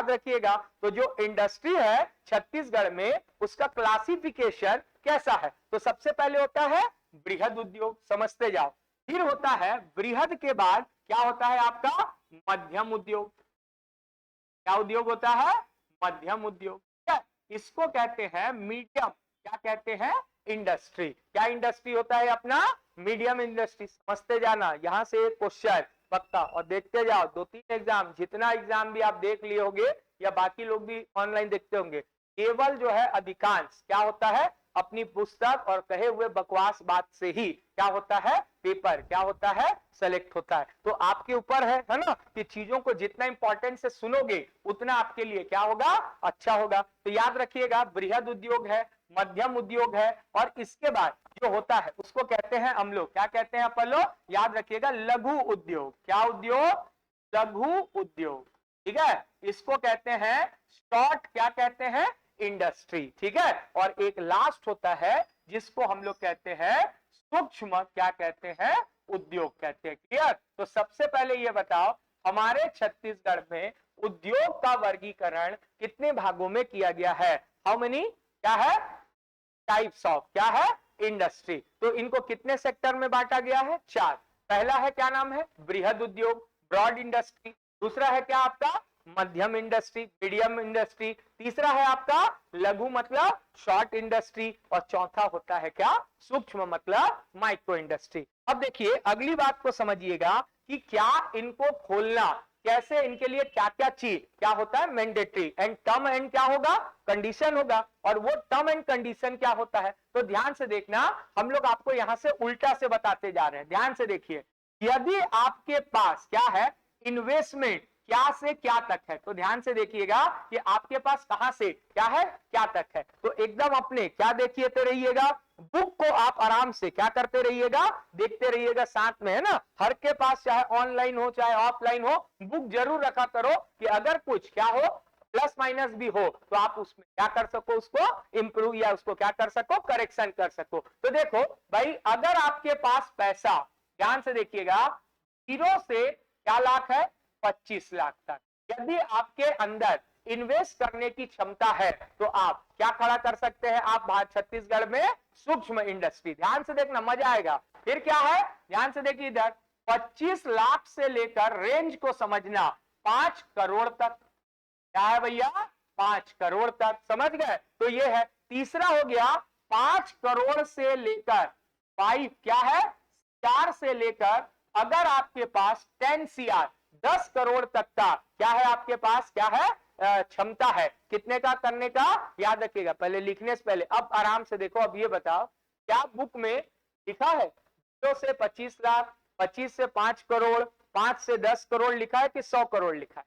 याद रखिएगा। तो जो इंडस्ट्री है छत्तीसगढ़ में उसका क्लासिफिकेशन कैसा है? तो सबसे पहले होता है बृहद उद्योग, समझते जाओ। फिर होता है बृहद के बाद क्या होता है आपका? मध्यम उद्योग। क्या उद्योग होता है? मध्यम उद्योग। इसको कहते हैं मीडियम, क्या कहते हैं? इंडस्ट्री। क्या इंडस्ट्री होता है अपना? Medium industry. समझते जाना, यहां से एक क्वेश्चन पक्का, और देखते जाओ 2-3 एग्जाम, जितना एग्जाम भी आप देख लिए होंगे या बाकी लोग भी ऑनलाइन देखते होंगे, केवल जो है अधिकांश क्या होता है? अपनी पुस्तक और कहे हुए बकवास बात से ही क्या होता है? पेपर क्या होता है? सेलेक्ट होता है। तो आपके ऊपर है ना, कि चीजों को जितना इंपॉर्टेंट से सुनोगे उतना आपके लिए क्या होगा? अच्छा होगा। तो याद रखिएगा बृहद उद्योग है, मध्यम उद्योग है, और इसके बाद जो होता है उसको कहते हैं हम लोग, क्या कहते हैं अपन लोग? याद रखिएगा लघु उद्योग। क्या उद्योग? लघु उद्योग। ठीक है, इसको कहते हैं शॉर्ट, क्या कहते हैं? इंडस्ट्री। ठीक है, और एक लास्ट होता है जिसको हम लोग कहते हैं सूक्ष्म, क्या कहते हैं? उद्योग कहते हैं। क्लियर? तो सबसे पहले ये बताओ, हमारे छत्तीसगढ़ में उद्योग का वर्गीकरण कितने भागों में किया गया है? How many? क्या है? टाइप्स ऑफ, क्या है? इंडस्ट्री। तो इनको कितने सेक्टर में बांटा गया है? 4। पहला है, क्या नाम है? बृहद उद्योग, ब्रॉड इंडस्ट्री। दूसरा है क्या आपका? मध्यम इंडस्ट्री, मीडियम इंडस्ट्री। तीसरा है आपका लघु मतलब शॉर्ट इंडस्ट्री, और चौथा होता है क्या? सूक्ष्म मतलब माइक्रो इंडस्ट्री। अब देखिए अगली बात को समझिएगा कि क्या इनको खोलना कैसे, इनके लिए क्या क्या चीज क्या होता है? मैंडेटरी, एंड टर्म एंड क्या होगा? कंडीशन होगा। और वो टर्म एंड कंडीशन क्या होता है? तो ध्यान से देखना, हम लोग आपको यहां से उल्टा से बताते जा रहे हैं। ध्यान से देखिए, यदि आपके पास क्या है? इन्वेस्टमेंट क्या से क्या तक है, तो ध्यान से देखिएगा कि आपके पास कहां से क्या है? क्या तक है। तो एकदम अपने क्या देखिए रहिएगा, बुक को आप आराम से क्या करते रहिएगा? देखते रहिएगा साथ में, है ना। हर के पास चाहे ऑनलाइन हो चाहे ऑफलाइन हो, बुक जरूर रखा करो कि अगर कुछ क्या हो, प्लस माइनस भी हो, तो आप उसमें क्या कर सको? उसको इंप्रूव या उसको क्या कर सको? करेक्शन कर सको। तो देखो भाई, अगर आपके पास पैसा, ध्यान से देखिएगा, 0 से क्या लाख है? 25 लाख तक। यदि आपके अंदर इन्वेस्ट करने की क्षमता है तो आप क्या खड़ा कर सकते हैं? आप छत्तीसगढ़ में सूक्ष्म इंडस्ट्री। ध्यान से देखना, मजा आएगा। फिर क्या है? ध्यान से देखिए इधर, 25 लाख से लेकर रेंज को समझना 5 करोड़ तक। क्या है भैया? 5 करोड़ तक। समझ गए? तो ये है। तीसरा हो गया 5 करोड़ से लेकर 5, क्या है? 4 से लेकर, अगर आपके पास 10 CR 10 करोड़ तक का क्या है? आपके पास क्या है? क्षमता है कितने का करने का? याद रखिएगा, पहले लिखने से पहले अब आराम से देखो। अब ये बताओ, क्या बुक में लिखा है 0 से 25 लाख, 25 से 5 करोड़, 5 से 10 करोड़ लिखा है कि 100 करोड़ लिखा है?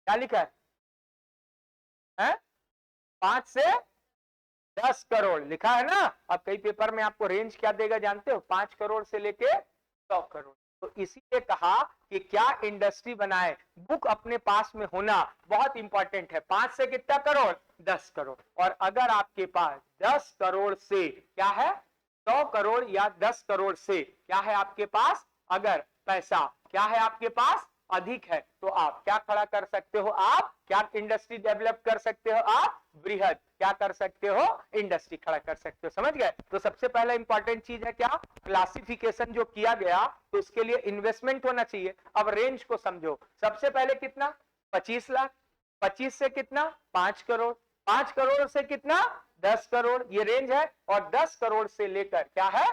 क्या लिखा है? 5 से 10 करोड़ लिखा है ना। अब कई पेपर में आपको रेंज क्या देगा जानते हो? 5 करोड़ से लेके 100 करोड़। तो इसीलिए कहा कि क्या इंडस्ट्री बनाए, बुक अपने पास में होना बहुत इंपॉर्टेंट है। 5 से कितना करोड़? 10 करोड़। और अगर आपके पास 10 करोड़ से क्या है? 100 करोड़ या 10 करोड़ से क्या है आपके पास? अगर पैसा क्या है आपके पास? अधिक है, तो आप क्या खड़ा कर सकते हो? आप क्या इंडस्ट्री डेवलप कर सकते हो? आप बृहद क्या कर सकते हो? इंडस्ट्री खड़ा कर सकते हो। समझ गए? तो सबसे पहला इंपॉर्टेंट चीज है क्या? क्लासिफिकेशन जो किया गया, तो उसके लिए इन्वेस्टमेंट होना चाहिए। अब रेंज को समझो, सबसे पहले कितना? 25 लाख, 25 से कितना? 5 करोड़, 5 करोड़ से कितना? 10 करोड़, ये रेंज है। और 10 करोड़ से लेकर क्या है?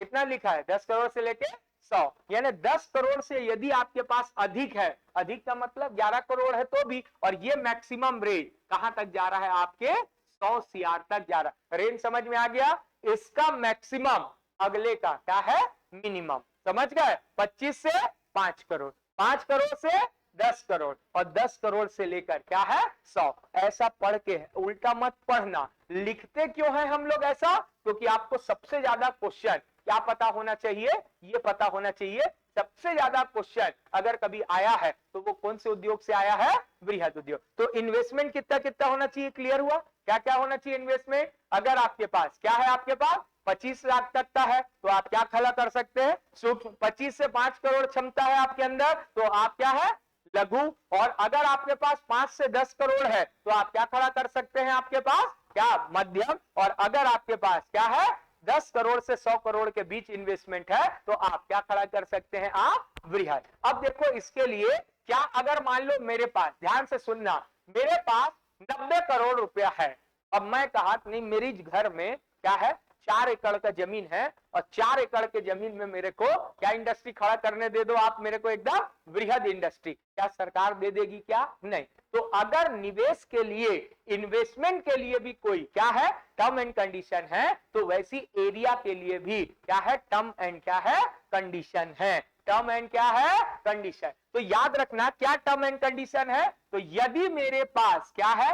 कितना लिखा है? 10 करोड़ से लेकर 100, यानी 10 करोड़ से यदि आपके पास अधिक है, अधिक का मतलब 11 करोड़ है तो भी, और ये मैक्सिमम रेंज कहां तक जा रहा है? आपके 100 CR तक जा रहा है। रेंज समझ में आ गया? इसका मैक्सिमम, अगले का क्या है? मिनिमम। समझ गए? 25 से 5 करोड़, 5 करोड़ से 10 करोड़, और 10 करोड़ से लेकर क्या है? 100। ऐसा पढ़ के उल्टा मत पढ़ना। लिखते क्यों है हम लोग ऐसा? क्योंकि आपको सबसे ज्यादा क्वेश्चन क्या पता होना चाहिए? ये पता होना चाहिए सबसे ज्यादा क्वेश्चन अगर कभी आया है तो वो कौन से उद्योग से आया है? बृहद उद्योग। तो इन्वेस्टमेंट कितना कितना होना चाहिए? क्लियर हुआ? क्या क्या होना चाहिए इन्वेस्टमेंट? अगर आपके पास क्या है? आपके पास 25 लाख तक का है तो आप क्या खड़ा कर सकते हैं? सूक्ष्म। 25 से 5 करोड़ क्षमता है आपके अंदर, तो आप क्या है? लघु, और अगर आपके पास 5 से 10 करोड़ है तो आप क्या खड़ा कर सकते हैं, आपके पास क्या मध्यम, और अगर आपके पास क्या है 10 करोड़ से 100 करोड़ के बीच इन्वेस्टमेंट है तो आप क्या खड़ा कर सकते हैं, आप वृहद। अब देखो इसके लिए क्या, अगर मान लो मेरे पास, ध्यान से सुनना, मेरे पास 90 करोड़ रुपया है, अब मैं कहा नहीं मेरी घर में क्या है 4 एकड़ का जमीन है और 4 एकड़ के जमीन में मेरे को क्या इंडस्ट्री खड़ा करने दे दो आप मेरे को, एकदम वृहद इंडस्ट्री, क्या सरकार दे देगी, क्या नहीं। तो अगर निवेश के लिए, इन्वेस्टमेंट के लिए भी कोई क्या है टर्म एंड कंडीशन है, तो वैसी एरिया के लिए भी क्या है टर्म एंड क्या है कंडीशन है, टर्म एंड क्या है कंडीशन। तो याद रखना क्या टर्म एंड कंडीशन है, तो यदि मेरे पास क्या है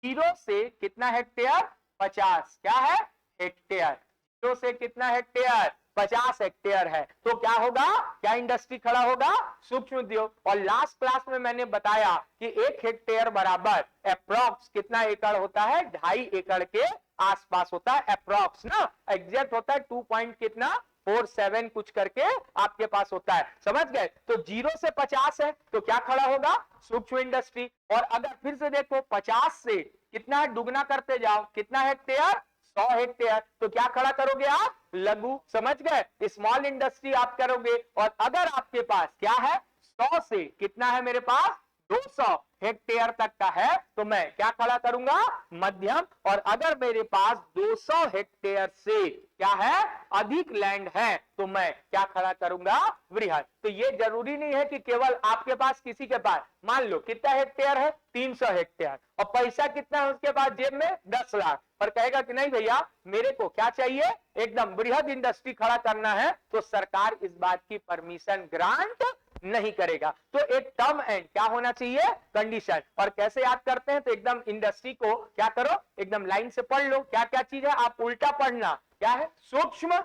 0 से कितना हेक्टेयर 50 क्या है हेक्टेयर, 0 से कितना हेक्टेयर 50 हेक्टेयर है, तो क्या होगा, क्या इंडस्ट्री खड़ा होगा, सूक्ष्म उद्योग। और लास्ट क्लास में मैंने बताया कि 1 हेक्टेयर बराबर अप्रॉक्स कितना एकड़ होता है, 2.5 एकड़ के आसपास होता है अप्रॉक्स ना, एग्जैक्ट होता है 2 पॉइंट कितना 47 कुछ करके आपके पास होता है, समझ गए। तो 0 से 50 है तो क्या खड़ा होगा, सूक्ष्म इंडस्ट्री। और अगर फिर से देखो 50 से कितना है, दुगना करते जाओ, कितना हेक्टेयर 100 हेक्टेयर, तो क्या खड़ा करोगे आप, लघु, समझ गए, स्मॉल इंडस्ट्री आप करोगे। और अगर आपके पास क्या है 100 से कितना है मेरे पास 200 हेक्टेयर तक का है तो मैं क्या खड़ा करूंगा, मध्यम। और अगर मेरे पास 200 हेक्टेयर से क्या है अधिक लैंड है तो मैं क्या खड़ा करूंगा, वृहद। तो ये जरूरी नहीं है कि केवल आपके पास, किसी के पास मान लो कितना हेक्टेयर है 300 हेक्टेयर और पैसा कितना है उसके पास जेब में 10 लाख, पर कहेगा कि नहीं भैया मेरे को क्या चाहिए, एकदम वृहद इंडस्ट्री खड़ा करना है, तो सरकार इस बात की परमिशन ग्रांट नहीं करेगा। तो एक टर्म एंड क्या होना चाहिए, कंडीशन। और कैसे याद करते हैं, तो एकदम इंडस्ट्री को क्या करो, एकदम लाइन से पढ़ लो, क्या क्या चीज है, आप उल्टा पढ़ना, क्या है सूक्ष्म,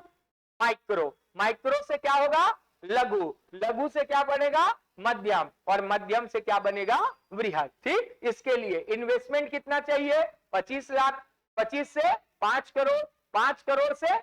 माइक्रो, माइक्रो से क्या होगा लघु, लघु से क्या बनेगा मध्यम, और मध्यम से क्या बनेगा वृहद। ठीक, इसके लिए इन्वेस्टमेंट कितना चाहिए 25 लाख, 25 से 5 करोड़, 5 करोड़ से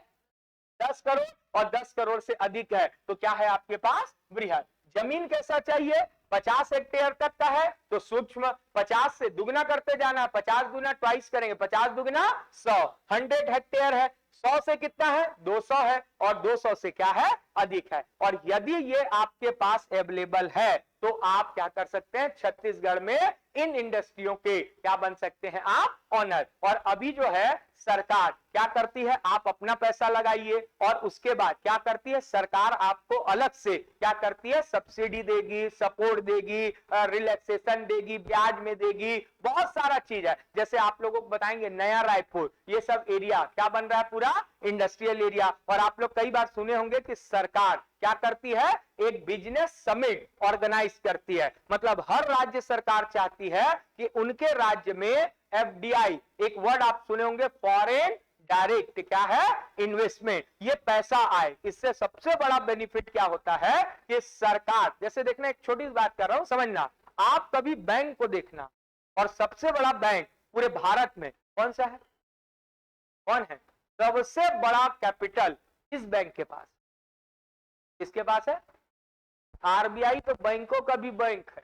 10 करोड़, और 10 करोड़ से अधिक है तो क्या है आपके पास वृहद। जमीन कैसा चाहिए 50 हेक्टेयर तक का है तो सूक्ष्म, 50 से दुगना करते जाना, 50 गुना ट्वाइस करेंगे, 50 दुगना 100, 100 हेक्टेयर है, 100 से कितना है 200 है, और 200 से क्या है अधिक है। और यदि ये आपके पास अवेलेबल है तो आप क्या कर सकते हैं, छत्तीसगढ़ में इन इंडस्ट्रियों के क्या बन सकते हैं आप ऑनर। और अभी जो है सरकार क्या करती है, आप अपना पैसा लगाइए और उसके बाद क्या करती है सरकार, आपको अलग से क्या करती है सब्सिडी देगी, सपोर्ट देगी, रिलैक्सेशन देगी, ब्याज में देगी, बहुत सारा चीज है। जैसे आप लोगों को बताएंगे नया रायपुर, ये सब एरिया क्या बन रहा है, पूरा इंडस्ट्रियल एरिया। और आप लोग कई बार सुने होंगे कि सरकार क्या करती है, एक बिजनेस समिट ऑर्गेनाइज करती है, मतलब हर राज्य सरकार चाहती है कि उनके राज्य में एफडीआई, एक वर्ड आप सुने होंगे फॉरेन डायरेक्ट क्या है इन्वेस्टमेंट, ये पैसा आए। इससे सबसे बड़ा बेनिफिट क्या होता है कि सरकार, जैसे देखना एक छोटी बात कर रहा हूं समझना, आप कभी बैंक को देखना, और सबसे बड़ा बैंक पूरे भारत में कौन सा है, कौन है, सबसे बड़ा कैपिटल इस बैंक के पास, किसके पास है, आरबीआई। तो बैंकों का भी बैंक है,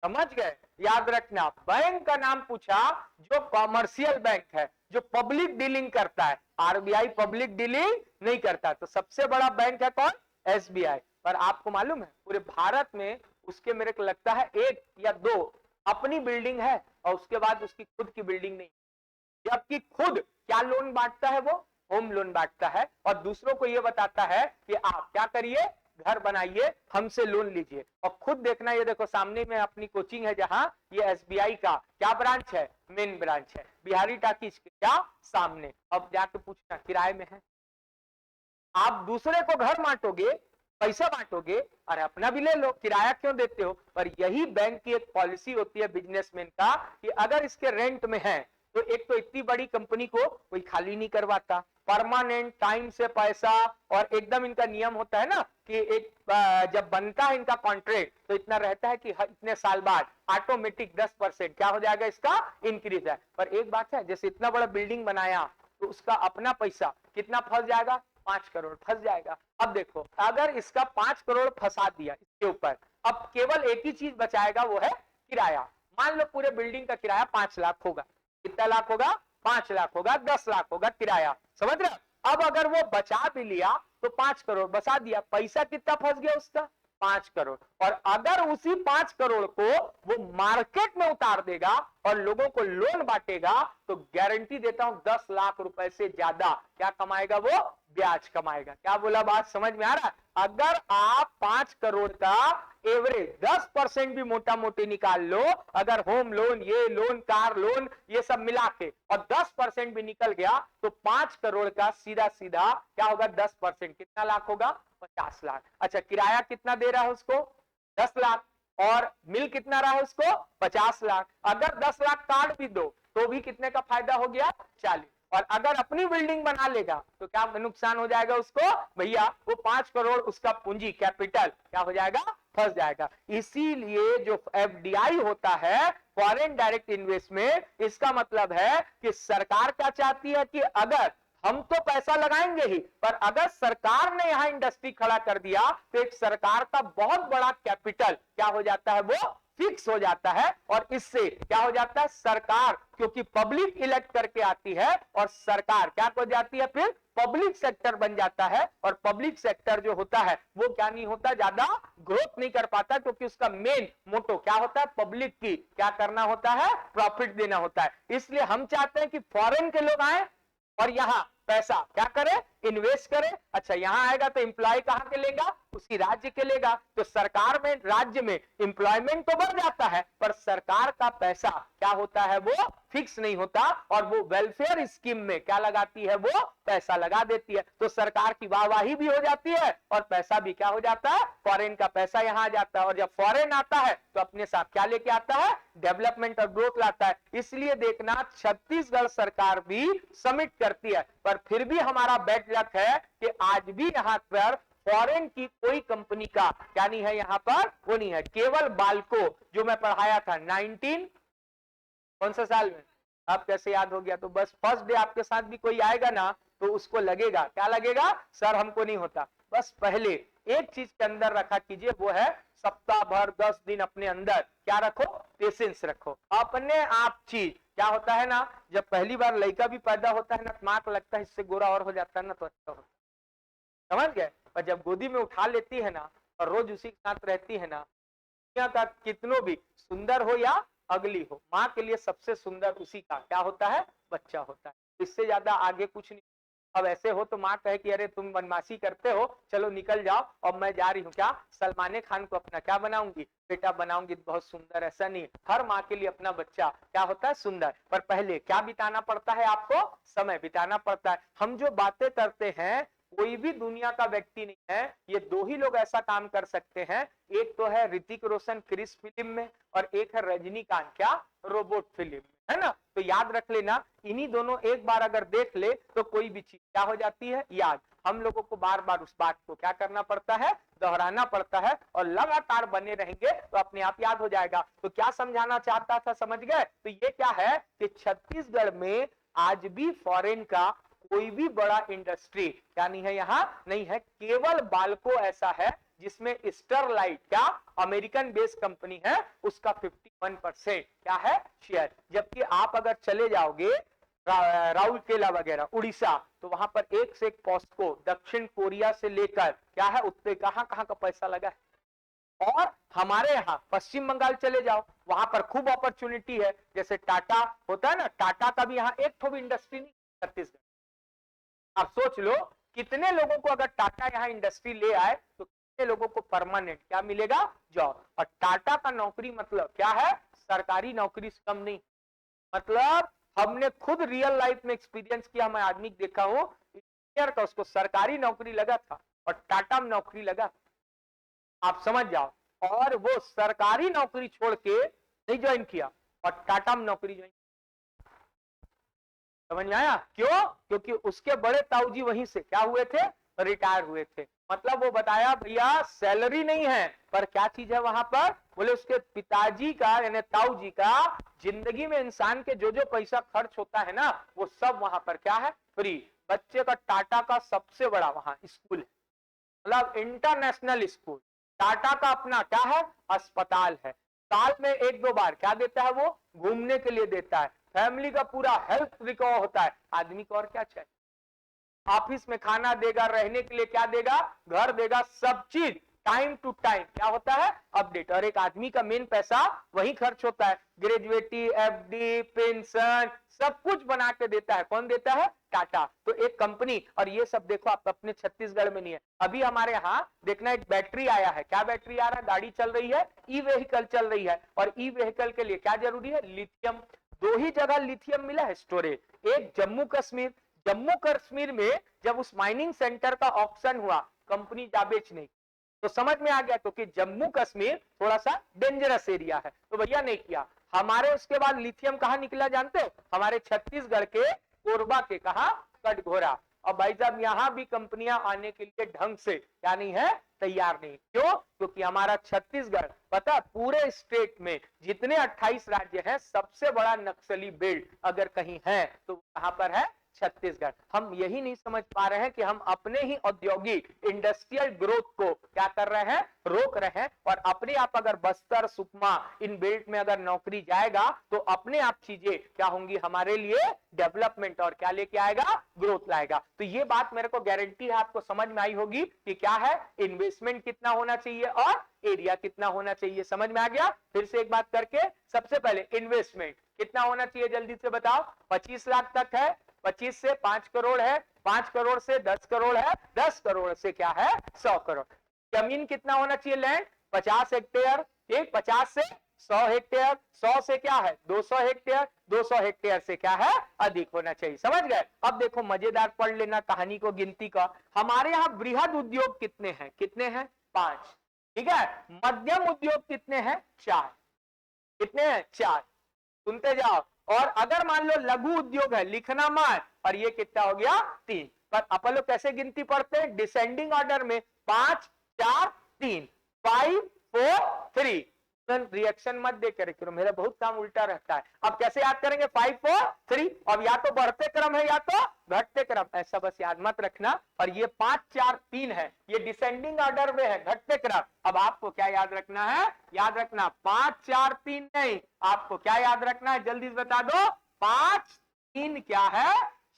समझ गए, याद रखना। बैंक का नाम पूछा जो कॉमर्शियल बैंक है, जो पब्लिक डीलिंग करता है, आरबीआई पब्लिक डीलिंग नहीं करता। तो सबसे बड़ा बैंक है कौन, एसबीआई। पर आपको मालूम है पूरे भारत में उसके मेरे को लगता है 1 या 2 अपनी बिल्डिंग है और उसके बाद उसकी खुद की बिल्डिंग नहीं, जबकि खुद क्या लोन बांटता है, वो होम लोन बांटता है और दूसरों को यह बताता है कि आप क्या करिए, घर बनाइए, हमसे लोन लीजिए। और खुद देखना, ये देखो सामने में अपनी कोचिंग है जहां ये एसबीआई का क्या ब्रांच है, मेन ब्रांच है, बिहारी टाकीज के क्या सामने। अब जाके पूछना किराए में है, आप दूसरे को घर बांटोगे, पैसा बांटोगे, अरे अपना भी ले लो, किराया क्यों देते हो। पर यही बैंक की एक पॉलिसी होती है बिजनेसमैन का कि अगर इसके रेंट में है तो एक तो इतनी बड़ी कंपनी को कोई खाली नहीं करवाता, परमानेंट टाइम से पैसा। और एकदम इनका नियम होता है ना कि एक जब बनता है इनका कॉन्ट्रैक्ट तो इतना रहता है कि इतने साल बाद ऑटोमेटिक 10% क्या हो जाएगा इसका इंक्रीज है। पर एक बात है, जैसे इतना बड़ा बिल्डिंग बनाया तो उसका अपना पैसा कितना फंस जाएगा, 5 करोड़ फंस जाएगा। अब देखो अगर इसका 5 करोड़ फंसा दिया इसके ऊपर अब केवल एक ही चीज बचाएगा, वो है किराया। मान लो पूरे बिल्डिंग का किराया 5 लाख होगा। कितना लाख होगा? 5 लाख होगा, 10 लाख होगा किराया, समझ रहे? अब अगर वो बचा भी लिया तो 5 करोड़ बचा दिया, पैसा कितना फंस गया उसका? 5 करोड़। और अगर उसी 5 करोड़ को वो मार्केट में उतार देगा और लोगों को लोन बांटेगा तो गारंटी देता हूं 10 लाख रुपए से ज्यादा क्या कमाएगा वो? ब्याज कमाएगा। क्या बोला? बात समझ में आ रहा है? अगर आप 5 करोड़ का एवरेज 10% भी मोटा मोटी निकाल लो, अगर होम लोन, ये लोन, कार लोन, ये सब मिला के और 10% भी निकल गया तो 5 करोड़ का सीधा सीधा क्या होगा? 10% कितना लाख होगा? 50 लाख। अच्छा, किराया कितना दे रहा है उसको? 10 लाख। और मिल कितना रहा है उसको? 50 लाख। अगर 10 लाख काट भी दो तो भी कितने का फायदा हो गया? 40। और अगर अपनी बिल्डिंग बना लेगा तो क्या नुकसान हो जाएगा उसको? भैया वो 5 करोड़ उसका पूंजी कैपिटल क्या हो जाएगा? फंस जाएगा। इसीलिए जो एफडीआई होता है, फॉरेन डायरेक्ट इन्वेस्टमेंट, इसका मतलब है कि सरकार क्या चाहती है कि अगर हम तो पैसा लगाएंगे ही, पर अगर सरकार ने यहां इंडस्ट्री खड़ा कर दिया तो एक सरकार का बहुत बड़ा कैपिटल क्या हो जाता है? वो फिक्स हो जाता है। और इससे क्या हो जाता है? सरकार, क्योंकि पब्लिक इलेक्ट करके आती है और सरकार क्या हो जाती है? फिर पब्लिक सेक्टर बन जाता है। और पब्लिक सेक्टर जो होता है वो क्या नहीं होता? ज्यादा ग्रोथ नहीं कर पाता, क्योंकि उसका मेन मोटो क्या होता है? पब्लिक की क्या करना होता है? प्रॉफिट देना होता है। इसलिए हम चाहते हैं कि फॉरेन के लोग आए और यहां पैसा क्या करे? इन्वेस्ट करे। अच्छा, यहां आएगा तो एम्प्लॉय कहां के लेगा? उसी राज्य के लेगा। तो सरकार में, राज्य में एम्प्लॉयमेंट तो बढ़ जाता है, पर सरकार का पैसा क्या होता है? वो फिक्स नहीं होता। और वो वेलफेयर स्कीम में क्या लगाती है? वो पैसा लगा देती है। तो सरकार की वाहवाही भी हो जाती है और पैसा भी क्या हो जाता है? फॉरेन का पैसा यहां आ जाता है। और जब फॉरेन आता है तो अपने साथ क्या लेके आता है? डेवलपमेंट और ग्रोथ लाता है। इसलिए देखना, छत्तीसगढ़ सरकार भी समिट करती है, पर फिर भी हमारा बैड लक है कि आज भी यहां पर फॉरेन की कोई कंपनी का क्या नहीं है? यहां पर वो नहीं है। केवल बाल्को जो मैं पढ़ाया था 19 कौन सा साल में, आप कैसे याद हो गया? तो बस फर्स्ट डे आपके साथ भी कोई आएगा ना तो उसको लगेगा, क्या लगेगा? सर हमको नहीं होता। बस पहले एक चीज के अंदर रखा कीजिए, वो है सप्ताह भर 10 दिन अपने अंदर क्या रखो? पेशेंस रखो। अपने आप चीज क्या होता है ना, जब पहली बार लड़का भी पैदा होता है ना, मां को लगता है इससे गोरा और हो जाता है ना तो अच्छा होता है, समझ गए? और जब गोदी में उठा लेती है ना और रोज उसी के साथ रहती है ना, दुनिया का कितनों भी सुंदर हो या अगली हो, माँ के लिए सबसे सुंदर उसी का क्या होता है? बच्चा होता है। इससे ज्यादा आगे कुछ नहीं। अब ऐसे हो तो माँ कहे कि अरे तुम बदमाशी करते हो, चलो निकल जाओ, अब मैं जा रही हूँ, क्या सलमान खान को अपना क्या बनाऊंगी? बेटा बनाऊंगी, बहुत सुंदर। ऐसा नहीं, हर माँ के लिए अपना बच्चा क्या होता है? सुंदर। पर पहले क्या बिताना पड़ता है? आपको समय बिताना पड़ता है। हम जो बातें करते हैं, कोई भी दुनिया का व्यक्ति नहीं है, ये दो ही लोग ऐसा काम कर सकते हैं। एक तो है ऋतिक रोशन क्रिस फिल्म में, और एक है रजनीकांत क्या? रोबोट फिल्म में, है ना? तो याद रख लेना, इन्हीं दोनों एक बार अगर देख ले तो कोई भी चीज क्या हो जाती है? याद। हम लोगों को बार बार उस बात को क्या करना पड़ता है? दोहराना पड़ता है। और लगातार बने रहेंगे तो अपने आप याद हो जाएगा। तो क्या समझाना चाहता था, समझ गए? तो ये क्या है कि छत्तीसगढ़ में आज भी फॉरेन का कोई भी बड़ा इंडस्ट्री क्या नहीं है? यहां नहीं है। केवल बाल्को ऐसा है जिसमें स्टरलाइट क्या अमेरिकन बेस्ड कंपनी है, उसका 51% क्या है? शेयर। जबकि आप अगर चले जाओगे राउरकेला वगैरह उड़ीसा, तो वहां पर एक से एक पॉस्को दक्षिण कोरिया से लेकर क्या है उत्ते कहां कहां का पैसा लगा है। और हमारे यहाँ पश्चिम बंगाल चले जाओ, वहां पर खूब अपॉर्चुनिटी है। जैसे टाटा होता है ना, टाटा का भी यहाँ एक ठो भी इंडस्ट्री नहीं छत्तीसगढ़। आप सोच लो कितने लोगों को अगर टाटा यहाँ इंडस्ट्री ले आए तो कितने लोगों को परमानेंट क्या मिलेगा? जॉब। और टाटा का नौकरी मतलब क्या है? सरकारी नौकरी से कम नहीं। मतलब हमने खुद रियल लाइफ में एक्सपीरियंस किया। मैं आदमी देखा हूं इंजीनियर का, उसको सरकारी नौकरी लगा था और टाटा में नौकरी लगा। आप समझ जाओ। और वो सरकारी नौकरी छोड़ के नहीं ज्वाइन किया और टाटा में नौकरी ज्वाइन। समझ में आया? क्यों? क्योंकि उसके बड़े ताऊजी वहीं से क्या हुए थे? रिटायर हुए थे। मतलब वो बताया भैया सैलरी नहीं है, पर क्या चीज है वहां पर? बोले उसके पिताजी का यानी ताऊजी का जिंदगी में इंसान के जो जो पैसा खर्च होता है ना, वो सब वहां पर क्या है? फ्री। बच्चे का टाटा का सबसे बड़ा वहां स्कूल है, मतलब इंटरनेशनल स्कूल। टाटा का अपना क्या है, अस्पताल है। साल में 1-2 बार क्या देता है, वो घूमने के लिए देता है। फैमिली का पूरा हेल्थ रिकवर होता है। आदमी को और क्या चाहिए? ऑफिस में खाना देगा, रहने के लिए क्या देगा, घर देगा, सब चीज टाइम टू टाइम क्या होता है, अपडेट। और एक आदमी का मेन पैसा वही खर्च होता है, ग्रेजुएटी, एफडी, पेंशन, सब कुछ बना के देता है। कौन देता है? टाटा। तो एक कंपनी। और ये सब देखो आप अपने छत्तीसगढ़ में नहीं है। अभी हमारे यहाँ देखना एक बैटरी आया है। क्या बैटरी आ रहा है? गाड़ी चल रही है, ई व्हीकल चल रही है। और ई व्हीकल के लिए क्या जरूरी है? लिथियम। 2 ही जगह लिथियम मिला है स्टोरेज, एक जम्मू कश्मीर। जम्मू कश्मीर में जब उस माइनिंग सेंटर का ऑक्शन हुआ, कंपनी जा बेच नहीं, तो समझ में आ गया, क्योंकि जम्मू कश्मीर थोड़ा सा डेंजरस एरिया है, तो भैया नहीं किया। हमारे उसके बाद लिथियम कहां निकला जानते हो? हमारे छत्तीसगढ़ के कोरबा के कहा, कटघोरा। और भाई साहब यहां भी कंपनियां आने के लिए ढंग से क्या नहीं है, तैयार नहीं। क्यों? क्योंकि हमारा छत्तीसगढ़ पता पूरे स्टेट में जितने 28 राज्य हैं, सबसे बड़ा नक्सली बेल्ट अगर कहीं है तो कहां पर है? छत्तीसगढ़। हम यही नहीं समझ पा रहे हैं कि हम अपने ही औद्योगिक इंडस्ट्रियल ग्रोथ को क्या कर रहे हैं, रोक रहे हैं। और अपने आप अगर बस्तर, सुकमा इन बेल्ट में अगर नौकरी जाएगा तो अपने आप चीजें क्या होंगी हमारे लिए, डेवलपमेंट, और क्या लेके आएगा, ग्रोथ लाएगा। तो ये बात मेरे को गारंटी है आपको समझ में आई होगी कि क्या है, इन्वेस्टमेंट कितना होना चाहिए और एरिया कितना होना चाहिए। समझ में आ गया? फिर से एक बात करके, सबसे पहले इन्वेस्टमेंट कितना होना चाहिए, जल्दी से बताओ। 25 लाख तक है, 25 से 5 करोड़ है, 5 करोड़ से 10 करोड़ है, 10 करोड़ से क्या है, 100 करोड़। जमीन कितना होना चाहिए, लैंड 50 हेक्टेयर, ठीक, 50 से 100 हेक्टेयर, 100 से क्या है 200 हेक्टेयर, 200 हेक्टेयर से क्या है, अधिक होना चाहिए। समझ गए? अब देखो मजेदार पढ़ लेना कहानी को, गिनती का। हमारे यहाँ बृहद उद्योग कितने हैं, कितने हैं, 5, ठीक है। मध्यम उद्योग कितने हैं, 4, कितने हैं, 4, सुनते जाओ। और अगर मान लो लघु उद्योग है, लिखना मत, और ये कितना हो गया, 3। पर अपन लोग कैसे गिनती पढ़ते हैं, डिसेंडिंग ऑर्डर में, 5 4 3, 5 4 3। रिएक्शन मत दे करो, मेरा बहुत काम उल्टा रहता है। अब कैसे याद करेंगे, 5 4 3। अब या तो बढ़ते क्रम है या तो घटते क्रम, ऐसा बस याद मत रखना। और ये 5 4 3 है, ये डिसेंडिंग ऑर्डर में है, घटते क्रम। अब आपको क्या याद रखना है, याद रखना 5 4 3 नहीं, आपको क्या याद रखना है, जल्दी से बता दो। 5 3 क्या है,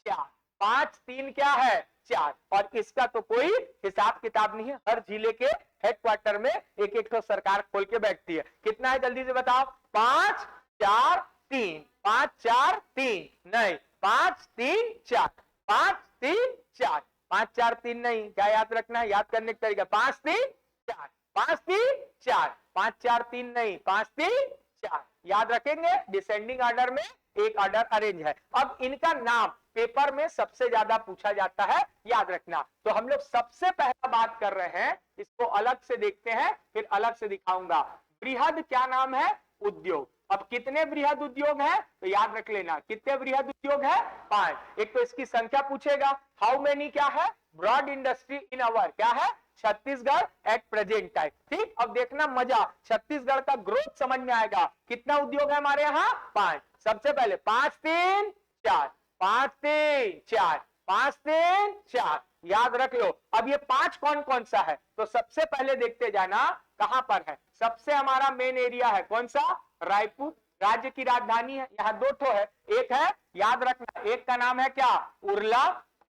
4, 5 3 क्या है, 4। और इसका तो कोई हिसाब किताब नहीं है। हर जिले के हेडक्वार्टर में एक एक तो सरकार खोल के बैठती है। कितना है, जल्दी से बताओ। 5 4 3, 5 4 3 नहीं, 5 3 4, 5 3 4, 5 4 3 नहीं। क्या याद रखना है, याद करने का तरीका, 5 3 4, 5 3 4, 5 4 3 नहीं, 5 3 4। याद रखेंगे, डिसेंडिंग ऑर्डर में एक ऑर्डर अरेंज है। अब इनका नाम पेपर में सबसे ज्यादा पूछा जाता है, याद रखना। तो हम लोग सबसे पहला बात कर रहे हैं, इसको अलग से देखते हैं, फिर अलग से दिखाऊंगा। बृहद क्या नाम है, उद्योग। अब कितने बृहद उद्योग है, तो याद रख लेना, कितने बृहद उद्योग है, 5। एक तो इसकी संख्या पूछेगा, हाउ मेनी क्या है, ब्रॉड इंडस्ट्री इन अवर क्या है, छत्तीसगढ़ एट प्रेजेंट टाइम। ठीक, अब देखना मजा, छत्तीसगढ़ का ग्रोथ समझ में आएगा। कितना उद्योग है हमारे यहाँ, 5। सबसे पहले 5 3 4, 5 3 4, 5 3 4, याद रख लो। अब ये 5 कौन कौन सा है, तो सबसे पहले देखते जाना कहां पर है। सबसे हमारा मेन एरिया है कौन सा, रायपुर, राज्य की राजधानी है। यहाँ 2 ठो है, एक है याद रखना, एक का नाम है क्या, उरला,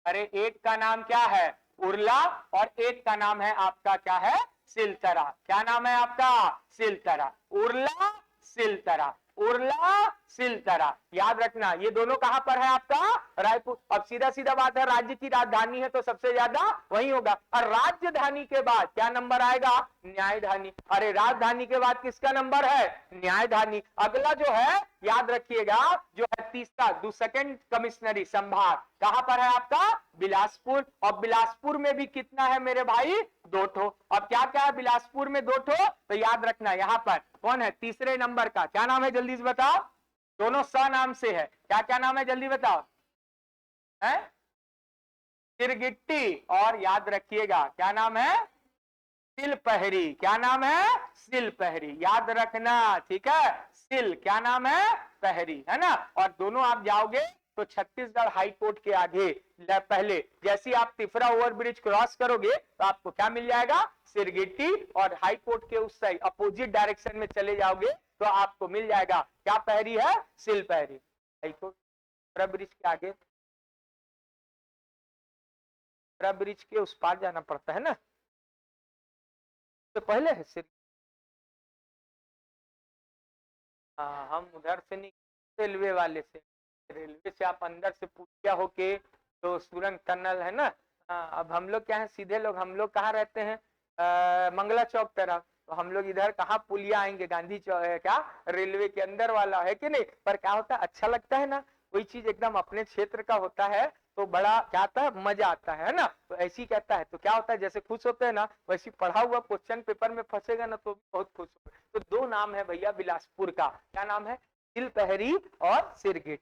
अरे एक का नाम क्या है, उरला, और एक का नाम है आपका क्या है, सिलतरा। क्या नाम है आपका, सिलतरा, उरला सिलतरा, उरला सिलतरा। याद रखना ये दोनों कहां पर है आपका, रायपुर। अब सीधा सीधा बात है, राज्य की राजधानी है तो सबसे ज्यादा वही होगा। और राजधानी के बाद क्या नंबर आएगा, न्यायधानी। अरे राजधानी के बाद किसका नंबर है, न्यायधानी। अगला जो है याद रखिएगा, जो है तीसरा सेकंड कमिश्नरी संभाग कहां पर है आपका, बिलासपुर। और बिलासपुर में भी कितना है मेरे भाई, 2 ठो। अब क्या क्या है बिलासपुर में, 2 ठो, तो याद रखना यहां पर कौन है, तीसरे नंबर का क्या नाम है, जल्दी से बताओ। दोनों स नाम से है, क्या क्या नाम है जल्दी बताओ, है सिरगिट्टी। और याद रखिएगा क्या नाम है, सिलपहरी। क्या नाम है, सिलपहरी, याद रखना, ठीक है। सिल क्या नाम है, पहरी, है ना। और दोनों आप जाओगे तो छत्तीसगढ़ हाई कोर्ट के आगे पहले जैसे ही आप तिफरा ओवरब्रिज क्रॉस करोगे तो आपको क्या मिल जाएगा, सिरगिट्टी, और हाई कोर्ट के उस साइड अपोजिट डायरेक्शन में चले जाओगे तो आपको मिल जाएगा क्या पहरी है, सिल पहरी। हाई कोर्ट तिफरा ब्रिज के आगे, तिफरा ब्रिज के उस पार जाना पड़ता है ना, तो पहले है सिर। हाँ, हम उधर से नहीं, रेलवे वाले से, रेलवे से आप अंदर से पुलिया होके तो सुरंग टनल है ना। हाँ, अब हम लोग क्या है, सीधे लोग, हम लोग कहाँ रहते हैं, मंगला चौक तरफ, तो हम लोग इधर कहाँ पुलिया आएंगे, गांधी चौक क्या रेलवे के अंदर वाला है कि नहीं। पर क्या होता है, अच्छा लगता है ना, कोई चीज एकदम अपने क्षेत्र का होता है तो बड़ा क्या आता है, मजा आता है ना। तो ऐसी कहता है तो क्या होता है, जैसे खुश होते हैं ना वैसे पढ़ा हुआ क्वेश्चन पेपर में फंसेगा ना तो बहुत खुश होगा। तो दो नाम है भैया बिलासपुर का, क्या नाम है, सिलपहरी और सिरगिट।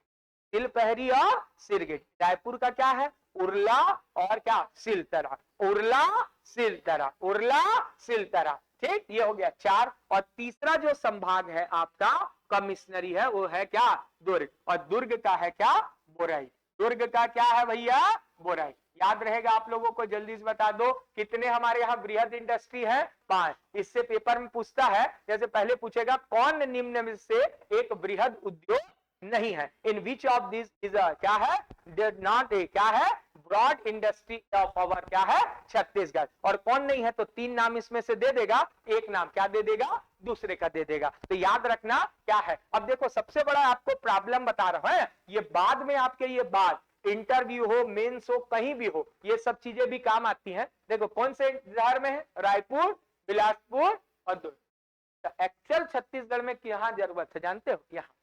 सिलपहरी और सिरगिट। रायपुर का क्या है, उरला और क्या, सिलतरा। उरला सिलतरा, उरला सिलतरा। ठीक, ये हो गया चार। और तीसरा जो संभाग है आपका कमिश्नरी है वो है क्या, दुर्ग। और दुर्ग का है क्या, बोराई। दुर्ग का क्या है भैया, बोराई। याद रहेगा आप लोगों को, जल्दी से बता दो कितने हमारे यहाँ बृहद इंडस्ट्री है, 5। इससे पेपर में पूछता है, जैसे पहले पूछेगा कौन निम्न में से एक बृहद उद्योग नहीं है, इन विच ऑफ दिस इज क्या है, डिड नॉट ए क्या है, ब्रॉड इंडस्ट्री ऑफ आवर क्या है, छत्तीसगढ़। और कौन नहीं है तो 3 नाम इसमें से दे देगा, एक नाम क्या दे देगा, दूसरे का दे देगा। तो याद रखना क्या है। अब देखो सबसे बड़ा आपको प्रॉब्लम बता रहा है, ये बाद में आपके, ये बात इंटरव्यू हो, मेंस हो, कहीं भी हो, ये सब चीजें भी काम आती हैं। देखो कौन से शहर में है, रायपुर, बिलासपुर और दुर्ग। एक्चुअल छत्तीसगढ़ में यहाँ जरूरत है जानते हो, यहाँ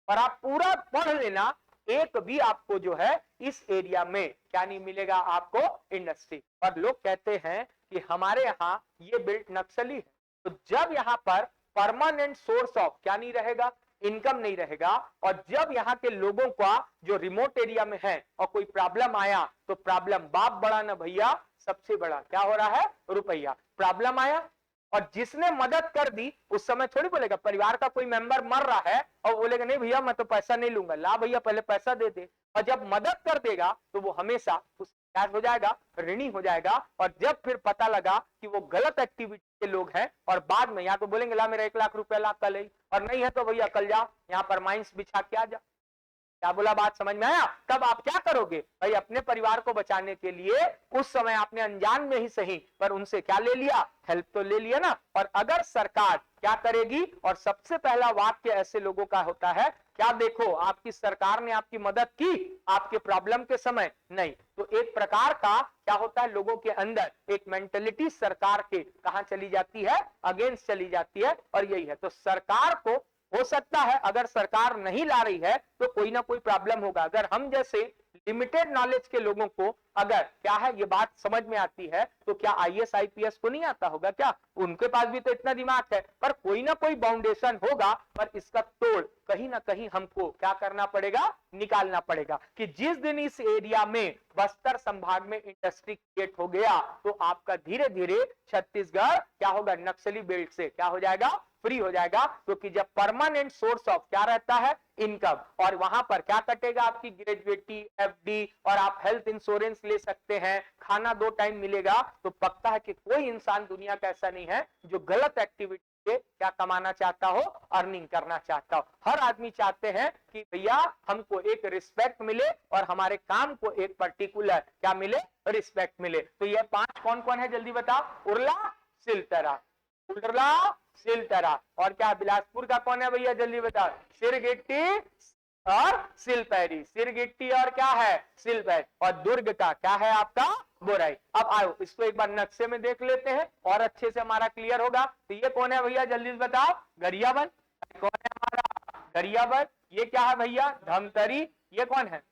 और आप पूरा पढ़ लेना, एक भी आपको जो है इस एरिया में क्या नहीं मिलेगा आपको, इंडस्ट्री। और लोग कहते हैं कि हमारे यहाँ ये बेल्ट नक्सली है, तो जब यहाँ पर परमानेंट सोर्स ऑफ क्या नहीं रहेगा, इनकम नहीं रहेगा, और जब यहाँ के लोगों का जो रिमोट एरिया में है और कोई प्रॉब्लम आया तो प्रॉब्लम बाप बड़ा ना भैया, सबसे बड़ा क्या हो रहा है, रुपया। प्रॉब्लम आया और जिसने मदद कर दी उस समय थोड़ी बोलेगा, परिवार का कोई मेंबर मर रहा है और बोलेगा नहीं भैया मैं तो पैसा नहीं लूंगा, ला भैया पहले पैसा दे दे। और जब मदद कर देगा तो वो हमेशा उस क्या हो जाएगा, ऋणी हो जाएगा। और जब फिर पता लगा कि वो गलत एक्टिविटी के लोग हैं और बाद में या तो बोलेंगे ला मेरा 1 लाख रुपया ला कल ही, और नहीं है तो भैया कल जा यहाँ पर माइंस बिछा के आ जा। क्या बोला, बात समझ में आया। तब आप क्या करोगे भाई, अपने परिवार को बचाने के लिए उस समय आपने अनजान में ही सही पर उनसे क्या ले लिया, हेल्प तो ले लिया ना। और अगर सरकार क्या करेगी, और सबसे पहला वाक्य ऐसे लोगों का होता है, क्या देखो आपकी सरकार ने आपकी मदद की आपके प्रॉब्लम के समय, नहीं। तो एक प्रकार का क्या होता है, लोगों के अंदर एक मेंटेलिटी सरकार के कहां चली जाती है, अगेंस्ट चली जाती है। और यही है, तो सरकार को हो सकता है अगर सरकार नहीं ला रही है तो कोई ना कोई प्रॉब्लम होगा। अगर हम जैसे लिमिटेड नॉलेज के लोगों को अगर क्या है ये बात समझ में आती है तो क्या आईएएस आईपीएस को नहीं आता होगा क्या, उनके पास भी तो इतना दिमाग है। पर कोई ना कोई बाउंडेशन होगा, पर इसका तोड़ कहीं ना कहीं हमको क्या करना पड़ेगा, निकालना पड़ेगा। कि जिस दिन इस एरिया में बस्तर संभाग में इंडस्ट्री क्रिएट हो गया तो आपका धीरे धीरे छत्तीसगढ़ क्या होगा, नक्सली बेल्ट से क्या हो जाएगा, फ्री हो जाएगा। क्योंकि जब परमानेंट सोर्स ऑफ क्या रहता है, इनकम, और वहां पर क्या कटेगा आपकी ग्रेजुएटी, एफडी, और आप हेल्थ इंश्योरेंस ले सकते हैं, खाना 2 टाइम मिलेगा। तो पक्का है कि कोई इंसान दुनिया का ऐसा नहीं है जो गलत एक्टिविटी से क्या कमाना चाहता हो, अर्निंग करना चाहता हो। हर आदमी चाहते हैं कि भैया हमको एक रिस्पेक्ट मिले और हमारे काम को एक पर्टिकुलर क्या मिले, रिस्पेक्ट मिले। तो ये 5 कौन कौन है जल्दी बताओ, उरला सिलतरा, उरला सिलतरा, और क्या बिलासपुर का कौन है भैया जल्दी बताओ, सिरगिट्टी और सिलपैरी। सिरगिट्टी और क्या है, सिलपैरी। और दुर्ग का क्या है आपका, बोराई। अब आओ इसको एक बार नक्शे में देख लेते हैं और अच्छे से हमारा क्लियर होगा। तो ये कौन है भैया जल्दी से बताओ, गरियाबंद। कौन है हमारा, गरियाबंद। ये क्या है भैया, धमतरी। ये कौन है,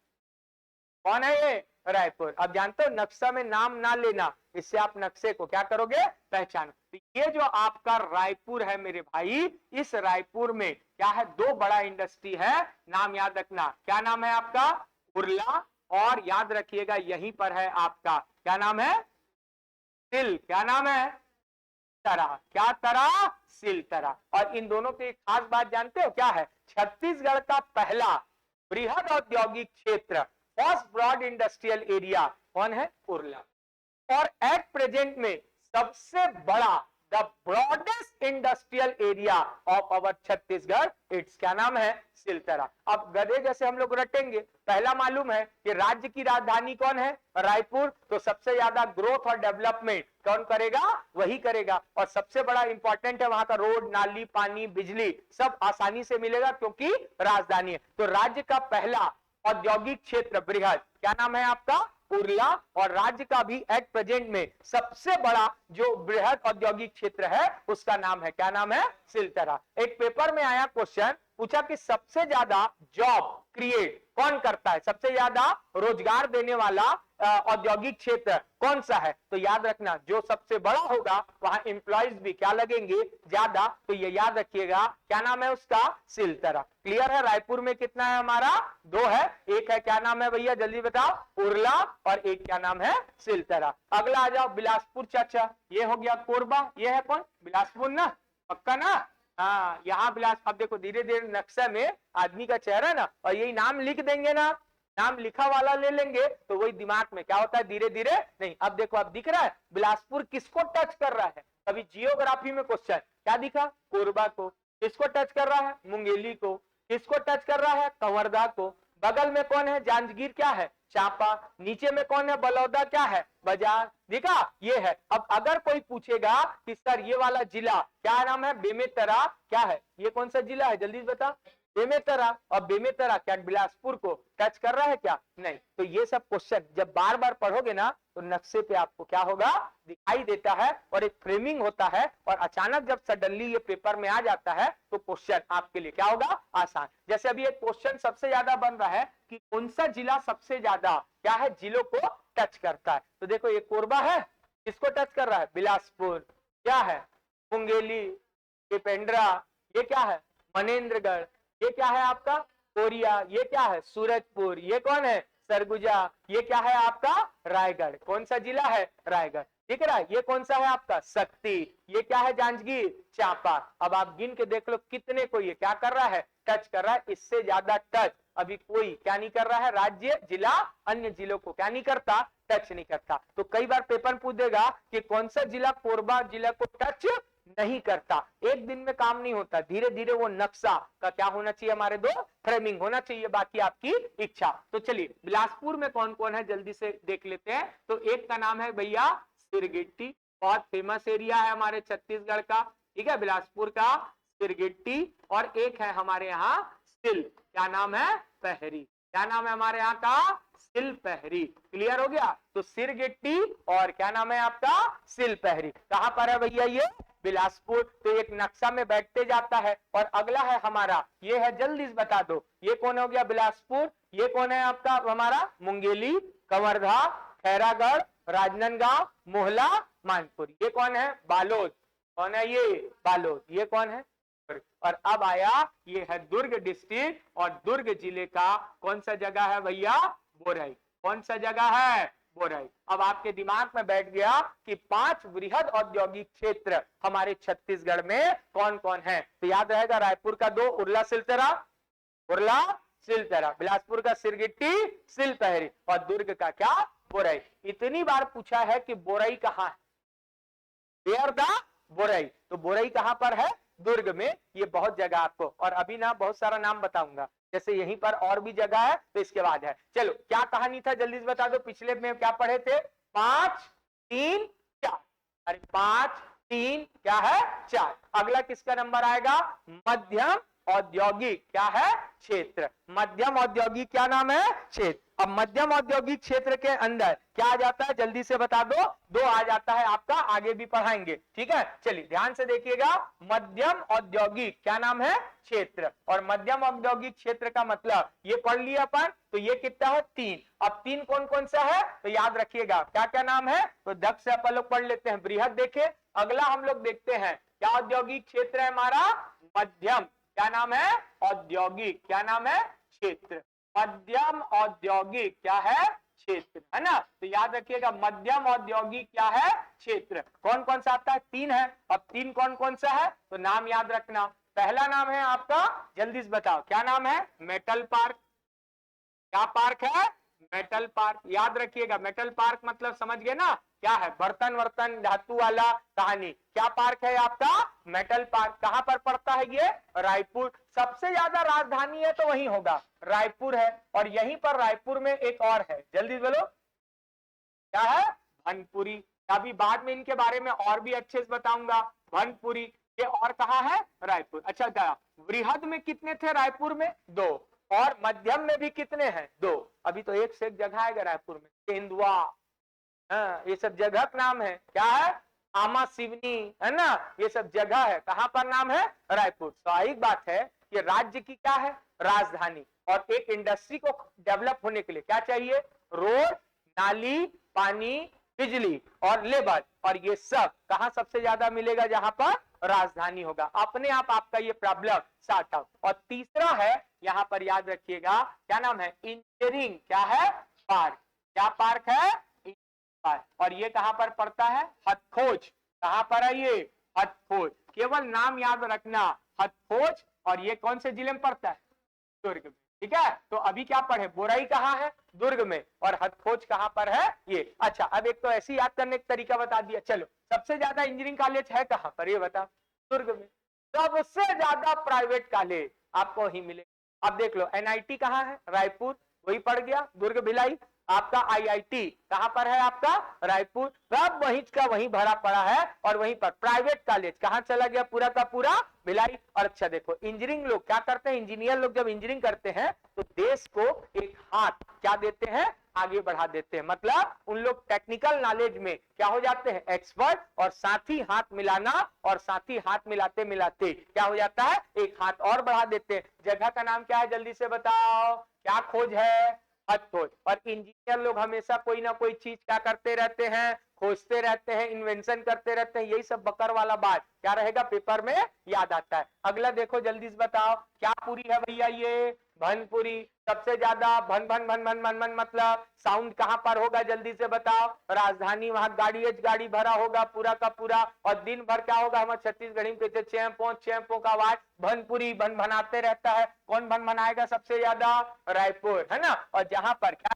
कौन है ये, रायपुर। अब जानते हो नक्शा में नाम ना लेना, इससे आप नक्शे को क्या करोगे, पहचान। तो ये जो आपका रायपुर है मेरे भाई, इस रायपुर में क्या है, 2 बड़ा इंडस्ट्री है। नाम याद रखना, क्या नाम है आपका, उरला, और याद रखिएगा यहीं पर है आपका क्या नाम है, सिल। क्या नाम है, तरा। क्या तरा, सिल तरा। और इन दोनों की खास बात जानते हो क्या है, छत्तीसगढ़ का पहला बृहद औद्योगिक क्षेत्र, फर्स्ट ब्रॉड इंडस्ट्रियल एरिया कौन है? उरला। और एट प्रेजेंट में सबसे बड़ा, the broadest industrial area of our Chhattisgarh, it's क्या नाम है? सिलतरा। अब गधे जैसे हम लोग रटेंगे, पहला मालूम है कि राज्य की राजधानी कौन है? रायपुर। तो सबसे ज्यादा ग्रोथ और डेवलपमेंट कौन करेगा? वही करेगा। और सबसे बड़ा इंपॉर्टेंट है वहां का रोड, नाली, पानी, बिजली सब आसानी से मिलेगा क्योंकि राजधानी है। तो राज्य का पहला औद्योगिक क्षेत्र बृहद क्या नाम है आपका? उरला। और राज्य का भी एट प्रेजेंट में सबसे बड़ा जो बृहद औद्योगिक क्षेत्र है उसका नाम है, क्या नाम है? सिलतरा। एक पेपर में आया क्वेश्चन, पूछा कि सबसे ज्यादा जॉब क्रिएट कौन करता है, सबसे ज्यादा रोजगार देने वाला औद्योगिक क्षेत्र कौन सा है? तो याद रखना, जो सबसे बड़ा होगा वहां एम्प्लॉयज भी क्या लगेंगे? ज्यादा। तो ये याद रखिएगा, क्या नाम है उसका? सिलतरा। क्लियर है? रायपुर में कितना है हमारा? 2 है। एक है, क्या नाम है भैया जल्दी बताओ? उरला। और एक क्या नाम है? सिलतरा। अगला आ जाओ, बिलासपुर चाचा। ये हो गया कोरबा। ये है कौन? बिलासपुर ना, पक्का ना? हाँ, यहाँ बिलास। अब देखो धीरे धीरे नक्शे में आदमी का चेहरा ना, और यही नाम लिख देंगे ना, नाम लिखा वाला ले लेंगे तो वही दिमाग में क्या होता है धीरे धीरे। नहीं, अब देखो, अब दिख रहा है बिलासपुर किसको टच कर रहा है? कभी जियोग्राफी में क्वेश्चन क्या दिखा? कोरबा को। किसको टच कर रहा है? मुंगेली को। किसको टच कर रहा है? कंवरदा को। बगल में कौन है? जांजगीर क्या है? चांपा। नीचे में कौन है? बलौदा क्या है? बाजार। देखा, ये है। अब अगर कोई पूछेगा कि सर ये वाला जिला क्या नाम है? बेमेतरा क्या है? ये कौन सा जिला है? जल्दी बता। बेमेतरा। और बेमेतरा क्या बिलासपुर को टच कर रहा है क्या? नहीं। तो ये सब क्वेश्चन जब बार बार पढ़ोगे ना तो नक्शे पे आपको क्या होगा? दिखाई देता है, और एक फ्रेमिंग होता है। और अचानक जब सडनली ये पेपर में आ जाता है तो क्वेश्चन आपके लिए क्या होगा? आसान। जैसे अभी एक क्वेश्चन सबसे ज्यादा बन रहा है कि कौन सा जिला सबसे ज्यादा क्या है? जिलों को टच करता है। तो देखो, ये कोरबा है, किसको टच कर रहा है? बिलासपुर। क्या है? मुंगेली, ये पेंड्रा, ये क्या है? मनेन्द्रगढ़, ये क्या है आपका? कोरिया, ये क्या है? सूरजपुर, ये कौन है? सरगुजा, ये क्या है आपका? रायगढ़। कौन सा जिला है? रायगढ़। दिख रहा है? ये कौन सा है आपका? शक्ति। ये क्या है? जांजगीर चांपा। अब आप गिन के देख लो कितने को ये क्या कर रहा है? टच कर रहा है। इससे ज्यादा टच अभी कोई क्या नहीं कर रहा है? राज्य, जिला अन्य जिलों को क्या नहीं करता? टच नहीं करता। तो कई बार पेपर पूछ देगा कि कौन सा जिला कोरबा जिला को टच नहीं करता। एक दिन में काम नहीं होता, धीरे धीरे वो नक्शा का क्या होना चाहिए? हमारे दो फ्रेमिंग होना चाहिए, बाकी आपकी इच्छा। तो चलिए, बिलासपुर में कौन कौन है जल्दी से देख लेते हैं। तो एक का नाम है भैया सिरगिट्टी, बहुत फेमस एरिया है हमारे छत्तीसगढ़ का, ठीक है, बिलासपुर का सिरगिट्टी। और एक है हमारे यहाँ सिल, क्या नाम है? पहरी। क्या नाम है हमारे यहाँ का? सिल पहरी। क्लियर हो गया? तो सिरगिट्टी और क्या नाम है आपका? सिल पहरी। कहां पर है भैया? ये बिलासपुर। तो एक नक्शा में बैठते जाता है। और अगला है हमारा, ये है, जल्दी से बता दो, ये कौन हो गया? बिलासपुर। ये कौन है आपका? हमारा मुंगेली, कवर्धा, खैरागढ़, राजनांदगांव, मोहला, मानपुर। ये कौन है? बालोद। कौन है ये? बालोद। ये कौन है? और अब आया, ये है दुर्ग डिस्ट्रिक्ट। और दुर्ग जिले का कौन सा जगह है भैया? बोरई। कौन सा जगह है? बोरई। अब आपके दिमाग में बैठ गया कि 5 बृहद औद्योगिक क्षेत्र हमारे छत्तीसगढ़ में कौन कौन है। तो याद रहेगा, रायपुर का 2, उरला सिलतरा, उरला सिलतरा, बिलासपुर का सिरगिट्टी, सिलपहरी, और दुर्ग का क्या? बोरई। इतनी बार पूछा है कि बोरई कहाँ है? Where the Borai. तो बोरई कहां पर है? दुर्ग में। ये बहुत जगह आपको, और अभी ना बहुत सारा नाम बताऊंगा, जैसे यहीं पर और भी जगह है तो इसके बाद है। चलो, क्या कहानी था जल्दी से बता दो। पिछले में क्या पढ़े थे? 5 3 4। अरे 5 3 क्या है? 4। अगला किसका नंबर आएगा? मध्यम औद्योगिक क्या है? क्षेत्र। मध्यम औद्योगिक क्या नाम है? क्षेत्र। अब मध्यम औद्योगिक क्षेत्र के अंदर क्या आ जाता है? जल्दी से बता दो। 2 आ जाता है आपका, आगे भी पढ़ाएंगे, ठीक है। चलिए ध्यान से देखिएगा, मध्यम औद्योगिक क्या नाम है? क्षेत्र। और मध्यम औद्योगिक क्षेत्र का मतलब ये पढ़ लिया अपन। तो ये कितना है? 3। अब 3 कौन कौन सा है? तो याद रखिएगा, क्या क्या नाम है? तो दक्ष से अपन लोग पढ़ लेते हैं, बृहद देखे। अगला हम लोग देखते हैं क्या औद्योगिक क्षेत्र है हमारा? मध्यम। क्या नाम है? औद्योगिक। क्या नाम है? क्षेत्र। मध्यम औद्योगिक क्या है? क्षेत्र, है ना। तो याद रखिएगा, मध्यम औद्योगिक क्या है? क्षेत्र। कौन कौन सा आता है? 3 है। अब 3 कौन कौन सा है? तो नाम याद रखना। पहला नाम है आपका, जल्दी से बताओ क्या नाम है? Metal park. क्या पार्क है? Metal park. याद रखिएगा, मेटल पार्क मतलब समझ गए ना क्या है? बर्तन वर्तन धातु वाला कहानी। क्या पार्क है आपका? Metal park. कहां पर पड़ता है ये? रायपुर। सबसे ज्यादा राजधानी है तो वहीं होगा, रायपुर है। और यहीं पर रायपुर में एक और है, जल्दी बोलो क्या है? भनपुरी। अभी बाद में इनके बारे में और भी अच्छे से बताऊंगा। भनपुरी ये और कहा है? रायपुर। अच्छा क्या वृहद में कितने थे रायपुर में? 2। और मध्यम में भी कितने हैं? 2। अभी तो एक से एक जगह है रायपुर में, तेंदुआ, हाँ ये सब जगह का नाम है। क्या है? आमा सिवनी, है ना, ये सब जगह है। कहां पर नाम है? रायपुर। स्वाभाविक बात है कि राज्य की क्या है? राजधानी। और एक इंडस्ट्री को डेवलप होने के लिए क्या चाहिए? रोड, नाली, पानी, बिजली और लेबर। और ये सब कहां सबसे ज्यादा मिलेगा? जहां पर राजधानी होगा। अपने आप आपका ये प्रॉब्लम सॉर्ट आउट। और तीसरा है यहां पर याद रखिएगा, क्या नाम है? इंजीनियरिंग। क्या है? पार्क। क्या पार्क है? और ये कहां पर पड़ता है? हथखोज। कहां पर है ये? हथखोज। केवल नाम याद रखना, हथखोज। और ये कौन से जिले में पड़ता है? दुर्ग में। ठीक है, तो अभी क्या पढ़े? बोराई कहां है? दुर्ग में। और हथखोज कहां पर है? ये। अच्छा, अब एक तो ऐसे याद करने का तरीका बता दिया। चलो, सबसे ज्यादा इंजीनियरिंग कॉलेज है कहां पर? ये बता। दुर्ग में। सबसे ज्यादा प्राइवेट कॉलेज आपको वहीं मिलेगा। अब देख लो, एनआईटी कहां है? रायपुर, वही पड़ गया, दुर्ग भिलाई। आपका आईआईटी कहां पर है? आपका रायपुर। सब वहीं का वहीं भरा पड़ा है। और वहीं पर प्राइवेट कॉलेज कहां चला गया? पूरा का पूरा भिलाई। और अच्छा देखो, इंजीनियरिंग लोग क्या करते हैं? इंजीनियर लोग जब इंजीनियरिंग करते हैं तो देश को एक हाथ क्या देते हैं? आगे बढ़ा देते हैं। मतलब उन लोग टेक्निकल नॉलेज में क्या हो जाते हैं? एक्सपर्ट। और साथ ही हाथ मिलाना, और साथ ही हाथ मिलाते मिलाते क्या हो जाता है? एक हाथ और बढ़ा देते हैं। जगह का नाम क्या है? जल्दी से बताओ। क्या खोज है? हथखोज। और इंजीनियर लोग हमेशा कोई ना कोई चीज क्या करते रहते हैं? खोजते रहते हैं, इन्वेंशन करते रहते हैं। यही सब बकर वाला बात क्या रहेगा? पेपर में याद आता है। अगला देखो, जल्दी से बताओ। क्या पूरी है भैया? ये भनपुरी। सबसे ज्यादा भन भन भन भन भन भन मतलब साउंड कहां पर होगा? जल्दी से बताओ। राजधानी, वहां गाड़ी भरा होगा पूरा का पूरा। और दिन भर क्या होगा? हमारे छत्तीसगढ़ी में कहते चैंपो का आवाज भनपुरी भन भनाते रहता है। कौन भन भनाएगा सबसे ज्यादा? रायपुर, है ना। और जहां पर क्या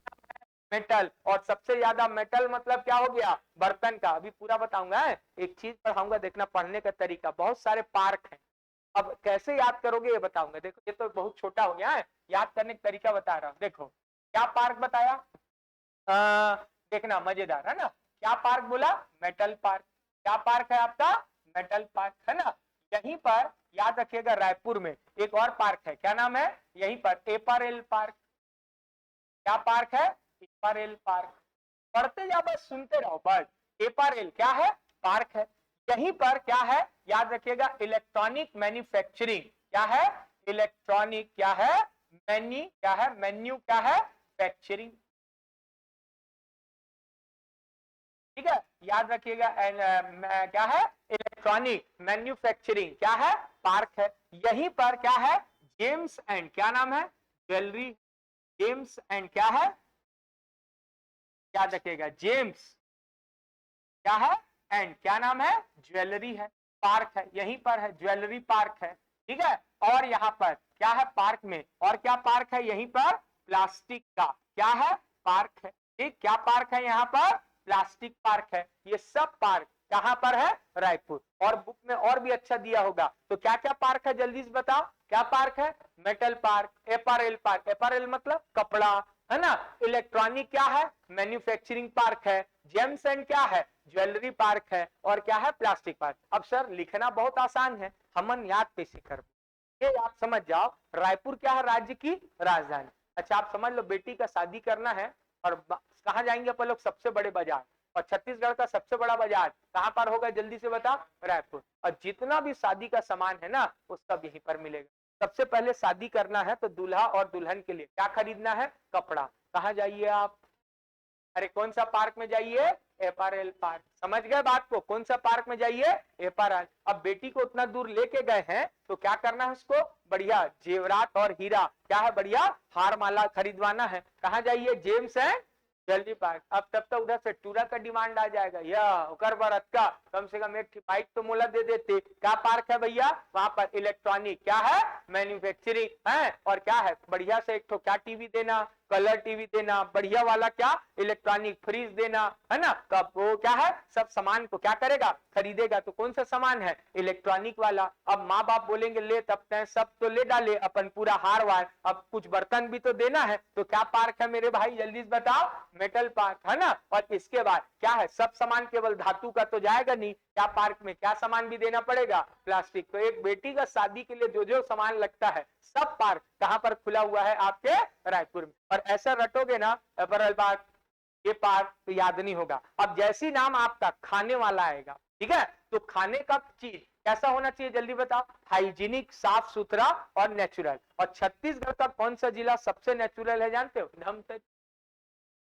मेटल, और सबसे ज्यादा मेटल मतलब क्या हो गया? बर्तन का। अभी पूरा बताऊंगा, एक चीज पढ़ाऊंगा, देखना पढ़ने का तरीका। बहुत सारे पार्क हैं, अब कैसे याद करोगे ये बताऊंगा। देखो, ये तो बहुत छोटा हो गया है, याद करने का तरीका बता रहा हूं। देखो, क्या पार्क बताया? देखना मजेदार है ना। क्या पार्क बोला? Metal park. क्या पार्क है आपका? मेटल पार्क, है ना। यहीं पर याद रखिएगा, रायपुर में एक और पार्क है। क्या नाम है? यहीं पर एपारेल पार्क। क्या पार्क है? Apparel park. पढ़ते जाओ, बस सुनते रहो बस। एपारेल क्या है? पार्क है। यहीं पर क्या है? याद रखिएगा, इलेक्ट्रॉनिक मैन्युफैक्चरिंग। क्या है? इलेक्ट्रॉनिक क्या है? क्या है? मेन्यू क्या है? फैक्चरिंग। ठीक है, याद रखिएगा। क्या है? इलेक्ट्रॉनिक मैन्युफैक्चरिंग क्या है? पार्क है। यहीं पर क्या है? जेम्स एंड क्या नाम है? ज्वेलरी। जेम्स एंड क्या है? याद रखिएगा, जेम्स क्या है? एंड क्या नाम है? ज्वेलरी है। पार्क है, यहीं पर है, ज्वेलरी पार्क है। ठीक है। और यहाँ पर क्या है? पार्क में और क्या पार्क है? यहीं पर प्लास्टिक का क्या है? पार्क है। ठीक, क्या पार्क है? यहाँ पर प्लास्टिक पार्क है। ये सब पार्क कहां पर है? रायपुर। और बुक में और भी अच्छा दिया होगा। तो क्या क्या पार्क है? जल्दी से बताओ। क्या पार्क है? Metal park, apparel park, apparel मतलब कपड़ा, है ना। इलेक्ट्रॉनिक क्या है? मैन्युफैक्चरिंग पार्क है। जेम्स एंड क्या है? ज्वेलरी पार्क है। और क्या है? Plastic park. अब सर लिखना बहुत आसान है, हमन याद कैसे कर? ये आप समझ जाओ, रायपुर क्या है? राज्य की राजधानी। अच्छा, आप समझ लो, बेटी का शादी करना है और कहा जाएंगे अपन लोग? सबसे बड़े बाजार। और छत्तीसगढ़ का सबसे बड़ा बाजार कहां पर होगा? जल्दी से बता। रायपुर। और जितना भी शादी का सामान है ना, वो सब यहीं पर मिलेगा। सबसे पहले शादी करना है तो दूल्हा और दुल्हन के लिए क्या खरीदना है? कपड़ा। कहां जाइए आप? अरे कौन सा पार्क में जाइए? Apparel park. समझ गए बात को? कौन सा पार्क में जाइए? एपारेल। अब बेटी को उतना दूर लेके गए हैं तो क्या करना है उसको? बढ़िया जेवरात और हीरा क्या है? बढ़िया हार माला खरीदवाना है। कहाँ जाइए? James and jewellery park. अब तब तक उधर से टूरा का डिमांड आ जाएगा, या ओकर बरत का कम से कम एक बाइक तो मोला दे देते। क्या पार्क है भैया? वहां पर इलेक्ट्रॉनिक क्या है? मैन्युफैक्चरिंग है। और क्या है? बढ़िया से एक तो क्या टीवी देना, कलर टीवी देना, बढ़िया वाला क्या इलेक्ट्रॉनिक फ्रिज देना, है ना। तो अब वो क्या है, सब सामान को क्या करेगा, खरीदेगा। तो कौन सा सामान है, इलेक्ट्रॉनिक वाला। अब माँ बाप बोलेंगे ले तब तय सब तो ले डाले अपन पूरा हार वार, अब कुछ बर्तन भी तो देना है। तो क्या पार्क है मेरे भाई, जल्दी से बताओ, मेटल पार्क, है ना। और इसके बाद क्या है, सब सामान केवल धातु का तो जाएगा नहीं, क्या पार्क में क्या सामान भी देना पड़ेगा, प्लास्टिक। तो एक बेटी का शादी के लिए जो जो सामान लगता है, सब पार्क कहां पर खुला हुआ है, आपके रायपुर में। और ऐसा रटोगे ना अपरल पार्क, ये पार्क, तो याद नहीं होगा। अब जैसी नाम आपका खाने वाला आएगा, ठीक है, तो खाने का चीज कैसा होना चाहिए, जल्दी बताओ, हाइजीनिक, साफ सुथरा और नेचुरल। और छत्तीसगढ़ का कौन सा जिला सबसे नेचुरल है, जानते हो, धमतरी।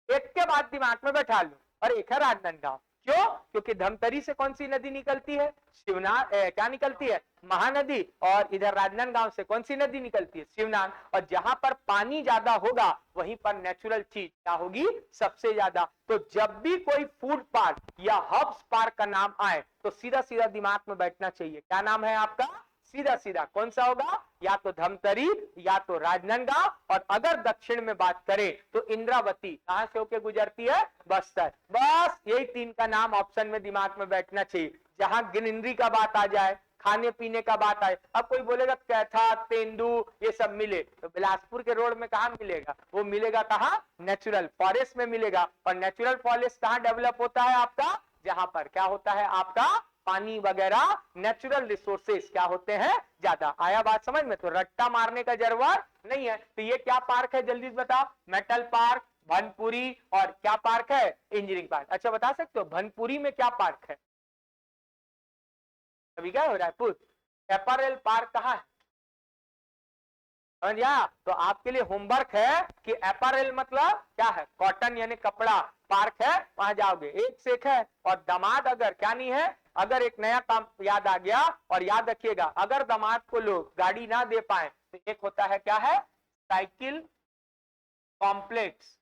एक के बाद दिमाग में बैठा लो, और एक है राजनांदगांव। क्यों, क्योंकि धमतरी से कौन सी नदी निकलती है, शिवनाथ, क्या निकलती है, महानदी। और इधर राजनांदगांव से कौन सी नदी निकलती है, शिवनाथ। और जहां पर पानी ज्यादा होगा वहीं पर नेचुरल चीज क्या होगी, सबसे ज्यादा। तो जब भी कोई फूड पार्क या हब्स पार्क का नाम आए तो सीधा सीधा दिमाग में बैठना चाहिए, क्या नाम है आपका, सीधा सीधा कौन सा होगा, या तो धमतरी या तो राजनांदगांव। और अगर दक्षिण में बात करें तो इंद्रावती कहां से होकर गुजरती है, बस्तर। बस यही तीन का नाम ऑप्शन में दिमाग में बैठना चाहिए। जहां गिरिनरी का बात आ जाए, खाने पीने का बात आए, अब कोई बोलेगा कैथा, तेंदू ये सब मिले, तो बिलासपुर के रोड में कहां मिलेगा, वो मिलेगा कहां, नेचुरल फॉरेस्ट में मिलेगा। और नेचुरल फॉरेस्ट कहां डेवलप होता है आपका, जहां पर क्या होता है आपका, पानी वगैरह नेचुरल रिसोर्सेस क्या होते हैं, ज्यादा। आया बात समझ में, तो रट्टा मारने का जरूरत नहीं है। तो ये क्या पार्क है, जल्दी से बताओ, मेटल पार्क, भनपुरी, और क्या पार्क है, इंजीनियरिंग पार्क। अच्छा बता सकते हो भनपुरी में क्या पार्क है, अभी गए हो रायपुर, एपरल पार्क कहाँ है, समझिया। तो आपके लिए होमवर्क है कि एपरल मतलब क्या है, कॉटन यानी कपड़ा, पार्क है, वहां जाओगे, एक से एक है। और दामाद अगर क्या नहीं है, अगर एक नया काम याद आ गया, और याद रखिएगा, अगर दामाद को लोग गाड़ी ना दे पाए तो एक होता है क्या है, साइकिल कॉम्प्लेक्स,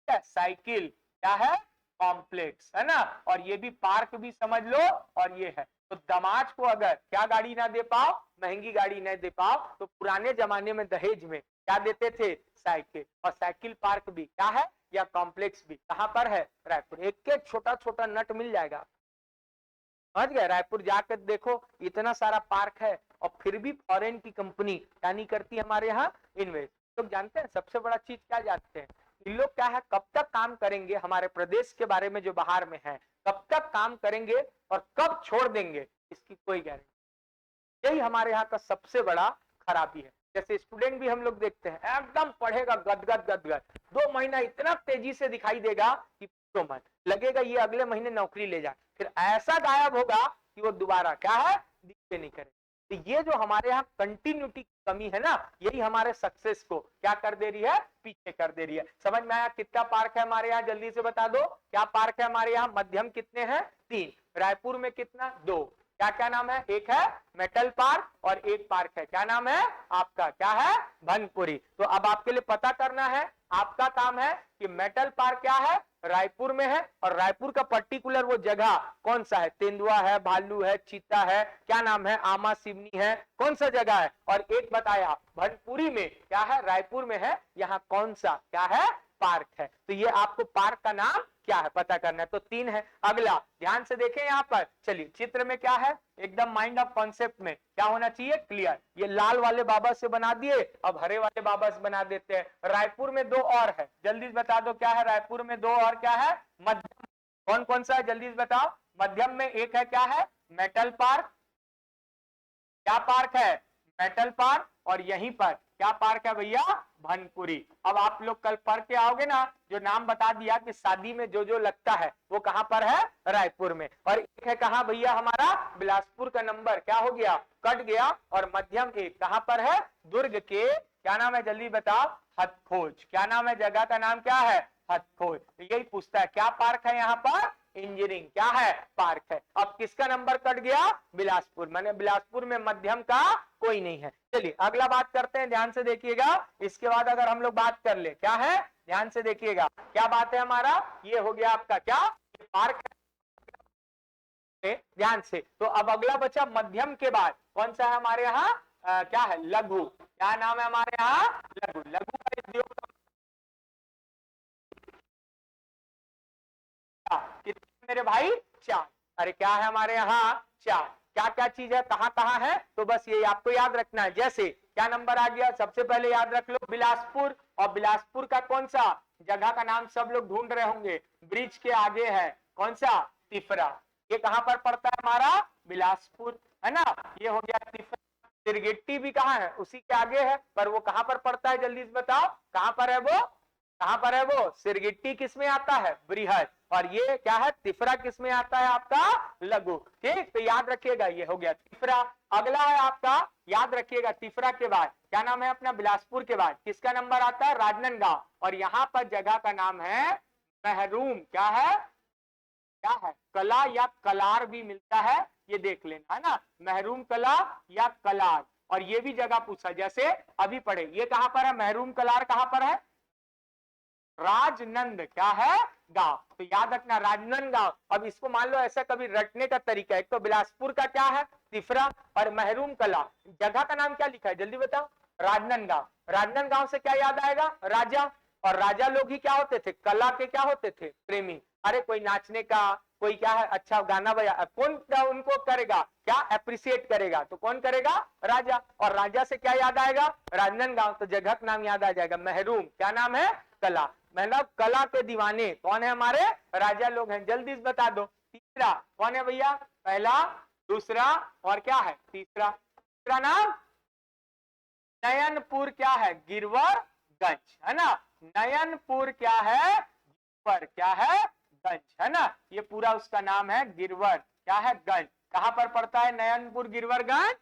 साइकिल क्या है, कॉम्प्लेक्स, है ना। और ये भी पार्क भी समझ लो, और ये है। तो दामाद को अगर क्या गाड़ी ना दे पाओ, महंगी गाड़ी नहीं दे पाओ, तो पुराने जमाने में दहेज में क्या देते थे, साइकिल। और साइकिल पार्क भी क्या है, या कॉम्प्लेक्स भी कहां पर है, रायपुर। एक एक छोटा छोटा नट मिल जाएगा, समझ गए। रायपुर जाकर देखो इतना सारा पार्क है, और फिर भी फॉरेन की कंपनी क्या नहीं करती हमारे यहाँ इन्वेस्ट। तो जानते हैं सबसे बड़ा चीज क्या जानते हैं, इन लोग क्या है, कब तक काम करेंगे हमारे प्रदेश के बारे में, जो बाहर में है, कब तक काम करेंगे और कब छोड़ देंगे, इसकी कोई गारंटी। यही हमारे यहाँ का सबसे बड़ा खराबी है। जैसे स्टूडेंट भी हम लोग देखते हैं, एकदम पढ़ेगा गदगद गदगद, 2 महीना इतना तेजी से दिखाई देगा कि तो मत लगेगा ये अगले महीने नौकरी ले जाए, फिर ऐसा गायब होगा कि वो दोबारा क्या है, दिखते नहीं करे। तो ये जो हमारे यहाँ कंटिन्यूटी की कमी है ना, यही हमारे सक्सेस को क्या कर दे रही है, पीछे कर दे रही है। समझ में आया, कितना पार्क है हमारे यहाँ, जल्दी से बता दो, क्या पार्क है हमारे यहाँ, मध्यम कितने हैं, 3, रायपुर में कितना, 2। क्या क्या नाम है, एक है मेटल पार्क, और एक पार्क है, क्या नाम है आपका, क्या है, भनपुरी। तो अब आपके लिए पता करना है, आपका काम है कि मेटल पार्क क्या है, रायपुर में है, और रायपुर का पर्टिकुलर वो जगह कौन सा है, तेंदुआ है, भालू है, चीता है, क्या नाम है, आमा सिवनी है, कौन सा जगह है। और एक बताया भनपुरी में क्या है, रायपुर में है, यहाँ कौन सा क्या है, पार्क है। तो ये आपको पार्क का नाम क्या है पता करना है। तो 3 है। अगला ध्यान से देखें यहाँ पर, चलिए चित्र में क्या है, एकदम माइंड ऑफ कॉन्सेप्ट में क्या होना चाहिए, क्लियर। ये लाल वाले बाबा से बना दिए, अब हरे वाले बाबा से बना देते हैं। रायपुर में 2 और है, जल्दी से बता दो क्या है, रायपुर में 2 और क्या है, मध्यम। कौन कौन सा है, जल्दी से बताओ। मध्यम में एक है क्या है, मेटल पार्क, क्या पार्क है, मेटल पार्क। और यहीं पर क्या पार्क है भैया, भनपुरी। अब आप लोग कल पढ़ के आओगे ना, जो नाम बता दिया कि शादी में जो जो लगता है वो कहां पर है, रायपुर में। और एक है कहां भैया हमारा, बिलासपुर का नंबर क्या हो गया, कट गया। और मध्यम एक कहां पर है, दुर्ग के, क्या नाम है जल्दी बताओ, हथखोज। क्या नाम है, जगह का नाम क्या है, हथखोज। यही पूछता है क्या पार्क है यहाँ पर, इंजीनियरिंग क्या है, पार्क है। अब किसका नंबर कट गया, बिलासपुर, मैंने बिलासपुर में मध्यम का कोई नहीं है। चलिए अगला बात करते हैं, ध्यान से देखिएगा। इसके बाद अगर हम लोग बात कर ले, क्या है, ध्यान से देखिएगा, क्या बात है हमारा, ये हो गया आपका क्या, पार्क है, ध्यान से। तो अब अगला बचा मध्यम के बाद कौन सा है हमारे यहाँ, क्या है, लघु। क्या नाम है हमारे यहाँ, लघु। लघु का उद्योग मेरे भाई? चार। अरे क्या है हमारे यहाँ? चार। क्या क्या चीज है, कहाँ कहाँ है, तो बस ये आपको याद रखना है। जैसे क्या नंबर आ गया, सबसे पहले याद रख लो बिलासपुर, और बिलासपुर का कौन सा जगह का नाम सब लोग ढूंढ रहे होंगे, ब्रिज के आगे है कौन सा? तिफरा। ये कहां पर पड़ता है हमारा? बिलासपुर, है ना। ये हो गया तिफरा। सिरगिट्टी भी कहाँ है? उसी के आगे है, पर वो कहां पर पड़ता है, जल्दी से बताओ कहां पर है वो? कहां पर है वो? सिरगिट्टी किस में आता है? बृहद। और ये क्या है? तिफरा किस में आता है आपका? लघु। ठीक, तो याद रखिएगा, ये हो गया तिफरा। अगला है आपका, याद रखिएगा, तिफरा के बाद क्या नाम है अपना? बिलासपुर के बाद किसका नंबर आता है? राजनांदगांव। और यहां पर जगह का नाम है महरूम। क्या है? क्या है? कला या कलार भी मिलता है, ये देख लेना, है ना। महरूम कला या कलार। और ये भी जगह पूछा, जैसे अभी पढ़े, ये कहां पर है? महरूम कलार कहां पर है? राजनंद क्या है? गांव। तो याद रखना राजनांदगांव। अब इसको मान लो ऐसा कभी रटने का तरीका, एक तो बिलासपुर का क्या है? तिफरा, और महरूम कला, जगह का नाम क्या लिखा है जल्दी बताओ? राजनांदगांव। राजनांदगांव से क्या याद आएगा? राजा। और राजा लोग ही क्या होते थे? कला के क्या होते थे? प्रेमी। अरे कोई नाचने का, कोई क्या है अच्छा गाना बजा, कौन उनको करेगा? क्या अप्रिशिएट करेगा? तो कौन करेगा? राजा। और राजा से क्या याद आएगा? राजनांदगांव। तो जगह का नाम याद आ जाएगा महरूम। क्या नाम है? कला। मतलब कला के दीवाने कौन है हमारे? राजा लोग हैं। जल्दी से बता दो। तीसरा कौन है भैया? पहला, दूसरा और क्या है? तीसरा। तीसरा नाम नयनपुर क्या है? गिरवरगंज, है ना। नयनपुर क्या है? गिरवर क्या है? गंज, है ना। ये पूरा उसका नाम है गिरवर क्या है? गंज। कहां पर पड़ता है नयनपुर गिरवरगंज?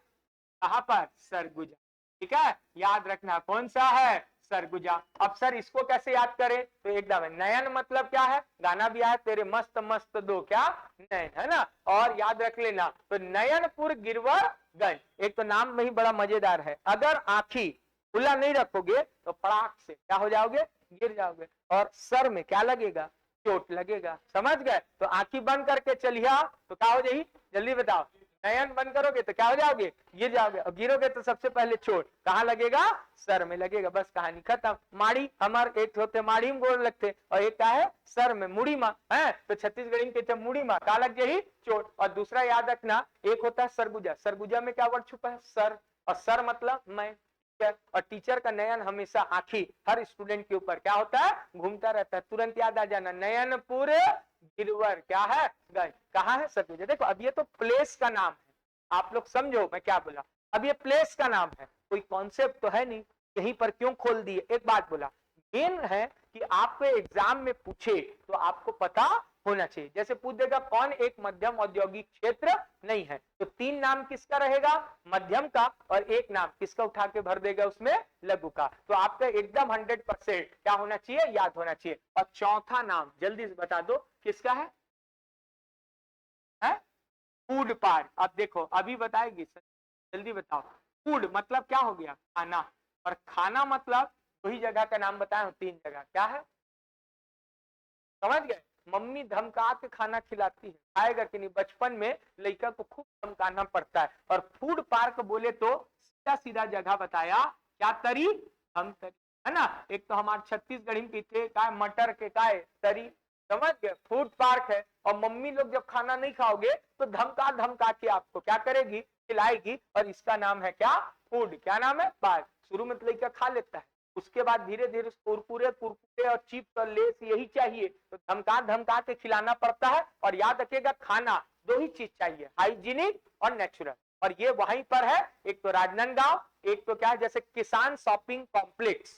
कहां पर? सरगुजा। ठीक है, याद रखना कौन सा है? सरगुजा। अब सर इसको कैसे याद करें? तो एकदम नयन मतलब क्या है? गाना भी आया, तेरे मस्त मस्त दो क्या नयन, है ना। और याद रख लेना, तो नयनपुर गिरवरगंज। एक तो नाम में ही बड़ा मजेदार है, अगर आंखी खुला नहीं रखोगे तो पड़ाक से क्या हो जाओगे? गिर जाओगे। और सर में क्या लगेगा? चोट लगेगा। समझ गए? तो आंखी बंद करके चलिए तो क्या हो जाएगी? जल्दी बताओ। नयन बंद करोगे तो क्या हो जाओगे? गिर जाओगे। और गिरोगे तो सबसे पहले चोट कहाँ लगेगा? सर में लगेगा। बस कहानी खत्म। माड़ी हमारे एक होते माड़ी में गोड़ लगते, और एक क्या है? सर में, मुड़ी माँ है। तो छत्तीसगढ़ी में कहते मुड़ी माँ, क्या लग जाएगी? चोट। और दूसरा याद रखना, एक होता है सरगुजा। सरगुजा में क्या वर्ड छुपा है? सर। और सर मतलब मैं। और टीचर का नयन हमेशा आंखी हर स्टूडेंट के ऊपर क्या होता है? घूमता रहता है। तुरंत याद आ जाना, नयनपुर गिरवर क्या है? गंज। कहाँ है? सरगुजा। देखो अब ये तो प्लेस का नाम है, आप लोग समझो मैं क्या बोला। अब ये प्लेस का नाम है, कोई कॉन्सेप्ट तो है नहीं, यहीं पर क्यों खोल दिए? एक बात बोला, मेन है कि आपको एग्जाम में पूछे तो आपको पता होना चाहिए। जैसे पूछ देगा कौन एक मध्यम औद्योगिक क्षेत्र नहीं है, तो तीन नाम किसका रहेगा? मध्यम का। और एक नाम किसका उठा के भर देगा उसमें? लघु का। तो आपका एकदम 100% क्या होना चाहिए? याद होना चाहिए। और चौथा नाम जल्दी से बता दो किसका है? Food park. अब देखो अभी बताएगी, जल्दी बताओ। फूड मतलब क्या हो गया? खाना। और खाना मतलब वही जगह का नाम बताए हो, तीन जगह क्या है? समझ गए? मम्मी धमका के खाना खिलाती है, खाएगा कि नहीं? बचपन में लड़का को खूब धमकाना पड़ता है। और फूड पार्क बोले तो सीधा सीधा जगह बताया, क्या तरी? हम तरी, है ना। एक तो हमारे छत्तीसगढ़ी में पीते का मटर के का तरी। समझ गए? फूड पार्क है। और मम्मी लोग जब खाना नहीं खाओगे तो धमका धमका के आपको क्या करेगी? खिलाएगी। और इसका नाम है क्या? फूड। क्या नाम है? पार्क। शुरू में तो लड़का खा लेता है, उसके बाद धीरे धीरे कुरकुरे कुरकुरे और चिप्स और लेस यही चाहिए, तो धमका धमका के खिलाना पड़ता है। और याद रखिएगा खाना दो ही चीज चाहिए, हाइजीनिक और नेचुरल। और ये वहीं पर है, एक तो राजनांदगांव, एक तो क्या है जैसे किसान शॉपिंग कॉम्प्लेक्स,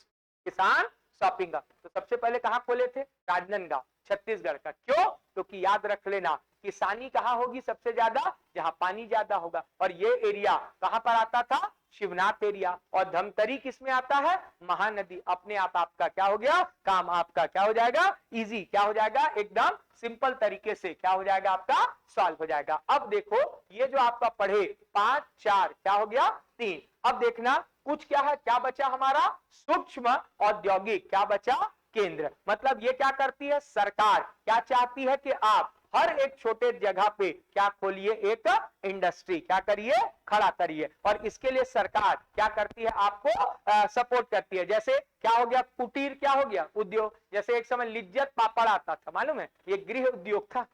किसान शॉपिंग का। तो सबसे पहले कहां खोले थे? राजनांदगांव, छत्तीसगढ़ का। क्यों? क्योंकि याद रख लेना किसानी कहां होगी सबसे ज्यादा? जहां पानी ज्यादा होगा। और ये एरिया कहां पर आता था? शिवनाथ एरिया। और धमतरी किसमें आता है? महानदी। अपने आप आपका क्या हो गया? काम आपका क्या हो जाएगा? इजी। क्या हो जाएगा? एकदम सिंपल तरीके से क्या हो जाएगा? आपका सॉल्व हो जाएगा। अब देखो ये जो आपका पढ़े 5 4 क्या हो गया? 3। अब देखना कुछ क्या है? क्या बचा हमारा? सूक्ष्म औद्योगिक क्या बचा? केंद्र। मतलब ये क्या करती है? सरकार क्या चाहती है कि आप हर एक छोटे जगह पे क्या खोलिए? एक इंडस्ट्री क्या करिए? खड़ा करिए। और इसके लिए सरकार क्या करती है? आपको सपोर्ट करती है। जैसे क्या हो गया? कुटीर क्या हो गया? उद्योग। जैसे एक समय लिज्जत पापड़ आता था, मालूम है? ये गृह उद्योग था।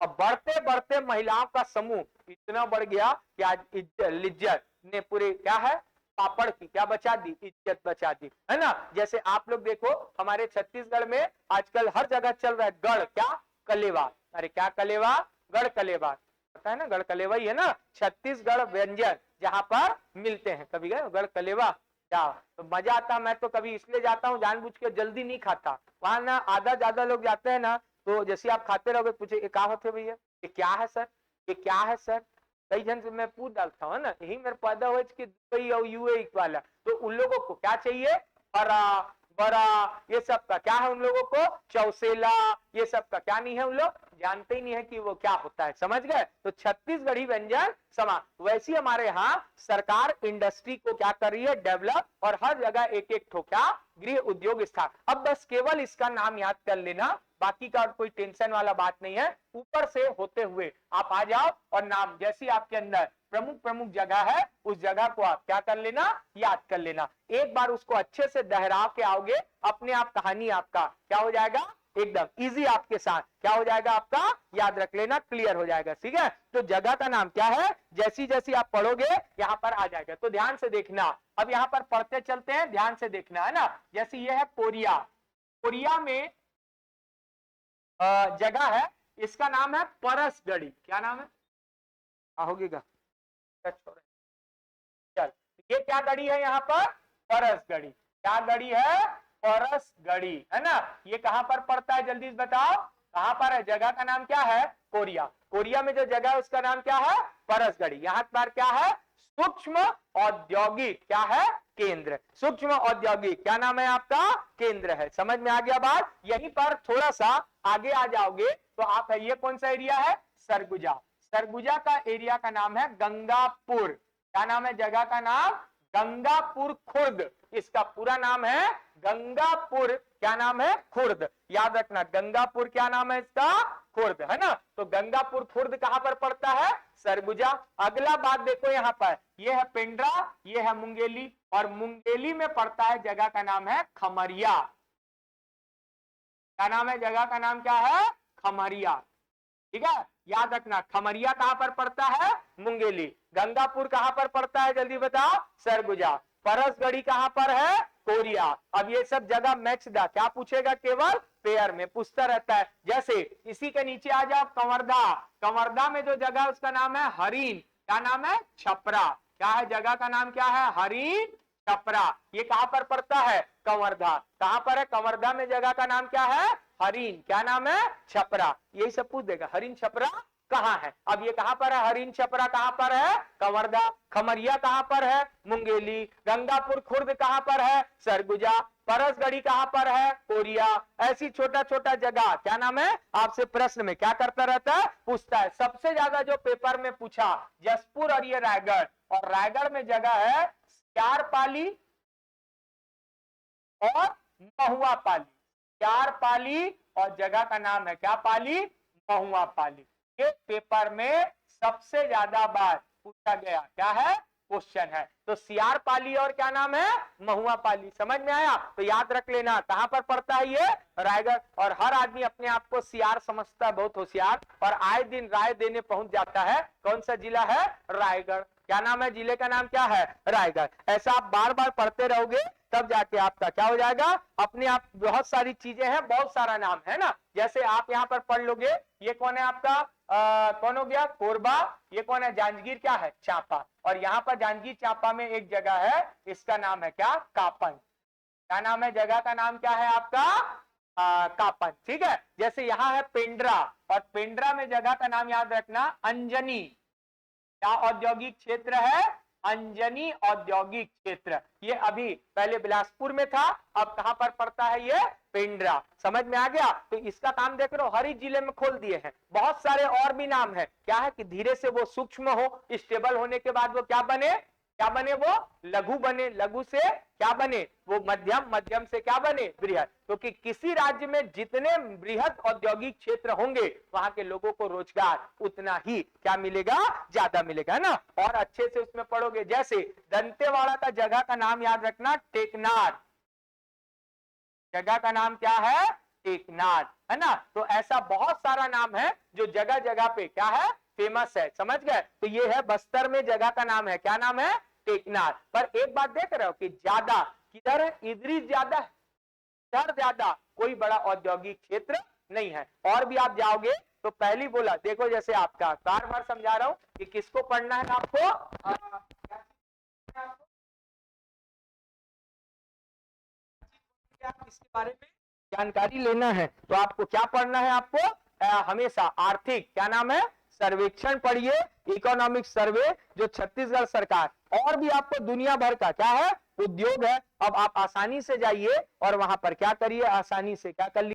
अब बढ़ते बढ़ते महिलाओं का समूह इतना बढ़ गया कि आज लिज्जत ने पूरे क्या है पापड़ की क्या बचा दी, इज्जत बचा दी, है ना। जैसे आप लोग देखो हमारे छत्तीसगढ़ में आजकल हर जगह चल रहा है गढ़ क्या कलेवा, अरे क्या कलेवा, गढ़ कलेवा, पता है ना, गढ़ कलेवा ही है ना छत्तीसगढ़ व्यंजन जहां पर मिलते हैं। कभी गए गढ़ कलेवा, क्या तो मजा आता। मैं तो कभी इसलिए जाता हूँ जानबूझ के, जल्दी नहीं खाता वहां ना, आधा ज्यादा लोग जाते हैं ना, तो जैसे आप खाते रहोगे पूछे ये क्या होते भैया, ये क्या है सर, ये क्या है सर, कई जन से मैं पूछ डालता हूँ ना, यही मेरे पैदा हुआ कि दुबई और यूएई वाला, तो उन लोगों को क्या चाहिए, हरा बड़ा, ये सब का क्या है उन लोगों को, चौसेला, ये सब का क्या नहीं है, उन लोग जानते ही नहीं है कि वो क्या होता है, समझ गए। तो छत्तीसगढ़ी व्यंजन समा, वैसी हमारे यहाँ सरकार इंडस्ट्री को क्या कर रही है, डेवलप, और हर जगह एक एक ठोका गृह उद्योग स्थान। अब बस केवल इसका नाम याद कर लेना, बाकी का कोई टेंशन वाला बात नहीं है, ऊपर से होते हुए आप आ जाओ और नाम जैसी आपके अंदर प्रमुख प्रमुख जगह है उस जगह को आप क्या कर लेना, याद कर लेना। एक बार उसको अच्छे से दोहराव के आओगे, अपने आप कहानी आपका क्या हो जाएगा, एकदम इजी आपके साथ क्या हो जाएगा, आपका याद रख लेना, क्लियर हो जाएगा, ठीक है। तो जगह का नाम क्या है, जैसी जैसी आप पढ़ोगे यहाँ पर आ जाएगा, तो ध्यान से देखना। अब यहाँ पर पढ़ते चलते हैं, ध्यान से देखना, है ना। जैसे ये है कोरिया, कोरिया में जगह है, इसका नाम है परसगढ़ी, क्या नाम है, होगेगा चल, ये क्या गढ़ी है यहाँ पर, परसगढ़ी, क्या गढ़ी है, परसगढ़ी, है ना। ये कहां पर पड़ता है, जल्दी बताओ कहां पर है, जगह का नाम क्या है, कोरिया, कोरिया में जो जगह है उसका नाम क्या है, परसगढ़ी। यहाँ पर क्या है, सूक्ष्म औद्योगिक क्या है, केंद्र, सूक्ष्म औद्योगिक क्या नाम है आपका, केंद्र है। समझ में आ गया बात। यहीं पर थोड़ा सा आगे आ जाओगे तो आप है, ये कौन सा एरिया है, सरगुजा, सरगुजा का एरिया का नाम है गंगापुर, क्या नाम है जगह का नाम, गंगापुर खुर्द, इसका पूरा नाम है गंगापुर, क्या नाम है, खुर्द, याद रखना गंगापुर क्या नाम है इसका, खुर्द, है ना। तो गंगापुर खुर्द कहां पर पड़ता है, सरगुजा। अगला बात देखो यहाँ पर, ये है पेंड्रा, ये है मुंगेली, और मुंगेली में पड़ता है जगह का नाम है खमरिया, क्या नाम है जगह का नाम क्या है, खमरिया, ठीक है, याद रखना। खमरिया कहां पर पड़ता है, मुंगेली। गंगापुर कहां पर पड़ता है, जल्दी बताओ, सरगुजा। परसगढ़ी कहां पर है, कोरिया। अब ये सब जगह मैच दा, क्या पूछेगा, केवल पेयर में पूछता रहता है। जैसे इसी के नीचे आ जाओ, कंवरदा, कंवरदा में जो जगह उसका नाम है हरीन, क्या नाम है, छपरा, क्या है जगह का नाम क्या है, हरीन छपरा। ये कहां पर पड़ता है, कंवरदा, कहां पर है, कंवरदा में जगह का नाम क्या है, हरीन, क्या नाम है, छपरा। यही सब पूछ देगा, हरीन छपरा कहां है। अब ये कहां पर है, हरीन छपरा कहां पर है, कंवरदा। खमरिया कहां पर है, मुंगेली। गंगापुर खुर्द कहां पर है, सरगुजा। परसगढ़ी कहां पर है, कोरिया। ऐसी छोटा छोटा जगह क्या नाम है, आपसे प्रश्न में क्या करता रहता है, पूछता है। सबसे ज्यादा जो पेपर में पूछा, जसपुर और ये रायगढ़, और रायगढ़ में जगह है क्यारपाली और महुआ पाली, चार पाली, और जगह का नाम है क्या पाली, महुआ पाली। ये पेपर में सबसे ज्यादा बार पूछा गया क्या है, क्वेश्चन है। तो सियार पाली और क्या नाम है, महुआ पाली। समझ में आया, तो याद रख लेना कहां पर पड़ता है ये, रायगढ़। और हर आदमी अपने आप को सियार समझता है, बहुत होशियार, और आए दिन राय देने पहुंच जाता है। कौन सा जिला है, रायगढ़। क्या नाम है, जिले का नाम क्या है, रायगढ़। ऐसा आप बार बार पढ़ते रहोगे तब जाके आपका क्या हो जाएगा, अपने आप बहुत सारी चीजें हैं, बहुत सारा नाम है ना। जैसे आप यहाँ पर पढ़ लोगे, ये कौन है आपका, कौन हो गया, कोरबा। ये कौन है, जांजगीर क्या है, चांपा। और यहाँ पर जांजगीर चांपा में एक जगह है, इसका नाम है क्या, कापन। क्या नाम है, जगह का नाम क्या है आपका, कापन, ठीक है। जैसे यहाँ है पेंड्रा, और पेंड्रा में जगह का नाम याद रखना अंजनी, क्या औद्योगिक क्षेत्र है, अंजनी औद्योगिक क्षेत्र। ये अभी पहले बिलासपुर में था, अब कहां पर पड़ता है ये, पेंड्रा। समझ में आ गया। तो इसका काम देख रहे हो, हर एक जिले में खोल दिए हैं। बहुत सारे और भी नाम है, क्या है कि धीरे से वो सूक्ष्म हो, स्टेबल होने के बाद वो क्या बने, क्या बने, वो लघु बने, लघु से क्या बने, वो मध्यम, मध्यम से क्या बने, बृहद। क्योंकि किसी राज्य में जितने बृहद औद्योगिक क्षेत्र होंगे, वहां के लोगों को रोजगार उतना ही क्या मिलेगा, ज्यादा मिलेगा ना। और अच्छे से उसमें पढ़ोगे। जैसे दंतेवाड़ा का जगह का नाम याद रखना, टेकनार, जगह का नाम क्या है, टेकनाथ, है ना। तो ऐसा बहुत सारा नाम है जो जगह जगह पे क्या है, फेमस है, समझ गए। तो ये है बस्तर में जगह का नाम है, क्या नाम है, टेकनाथ। पर एक बात देख रहे हो कि ज्यादा किधर है, इधर ज्यादा है, इधर ज्यादा कोई बड़ा औद्योगिक क्षेत्र नहीं है। और भी आप जाओगे तो पहली बोला, देखो जैसे आपका बार बार समझा रहा हूं कि किसको पढ़ना है आपको, इसके बारे में जानकारी लेना है तो आपको क्या पढ़ना है, आपको हमेशा आर्थिक, क्या नाम है, सर्वेक्षण पढ़िए, इकोनॉमिक सर्वे जो छत्तीसगढ़ सरकार, और भी आपको दुनिया भर का क्या है, उद्योग है। अब आप आसानी से जाइए और वहां पर क्या करिए, आसानी से क्या कर लीजिए।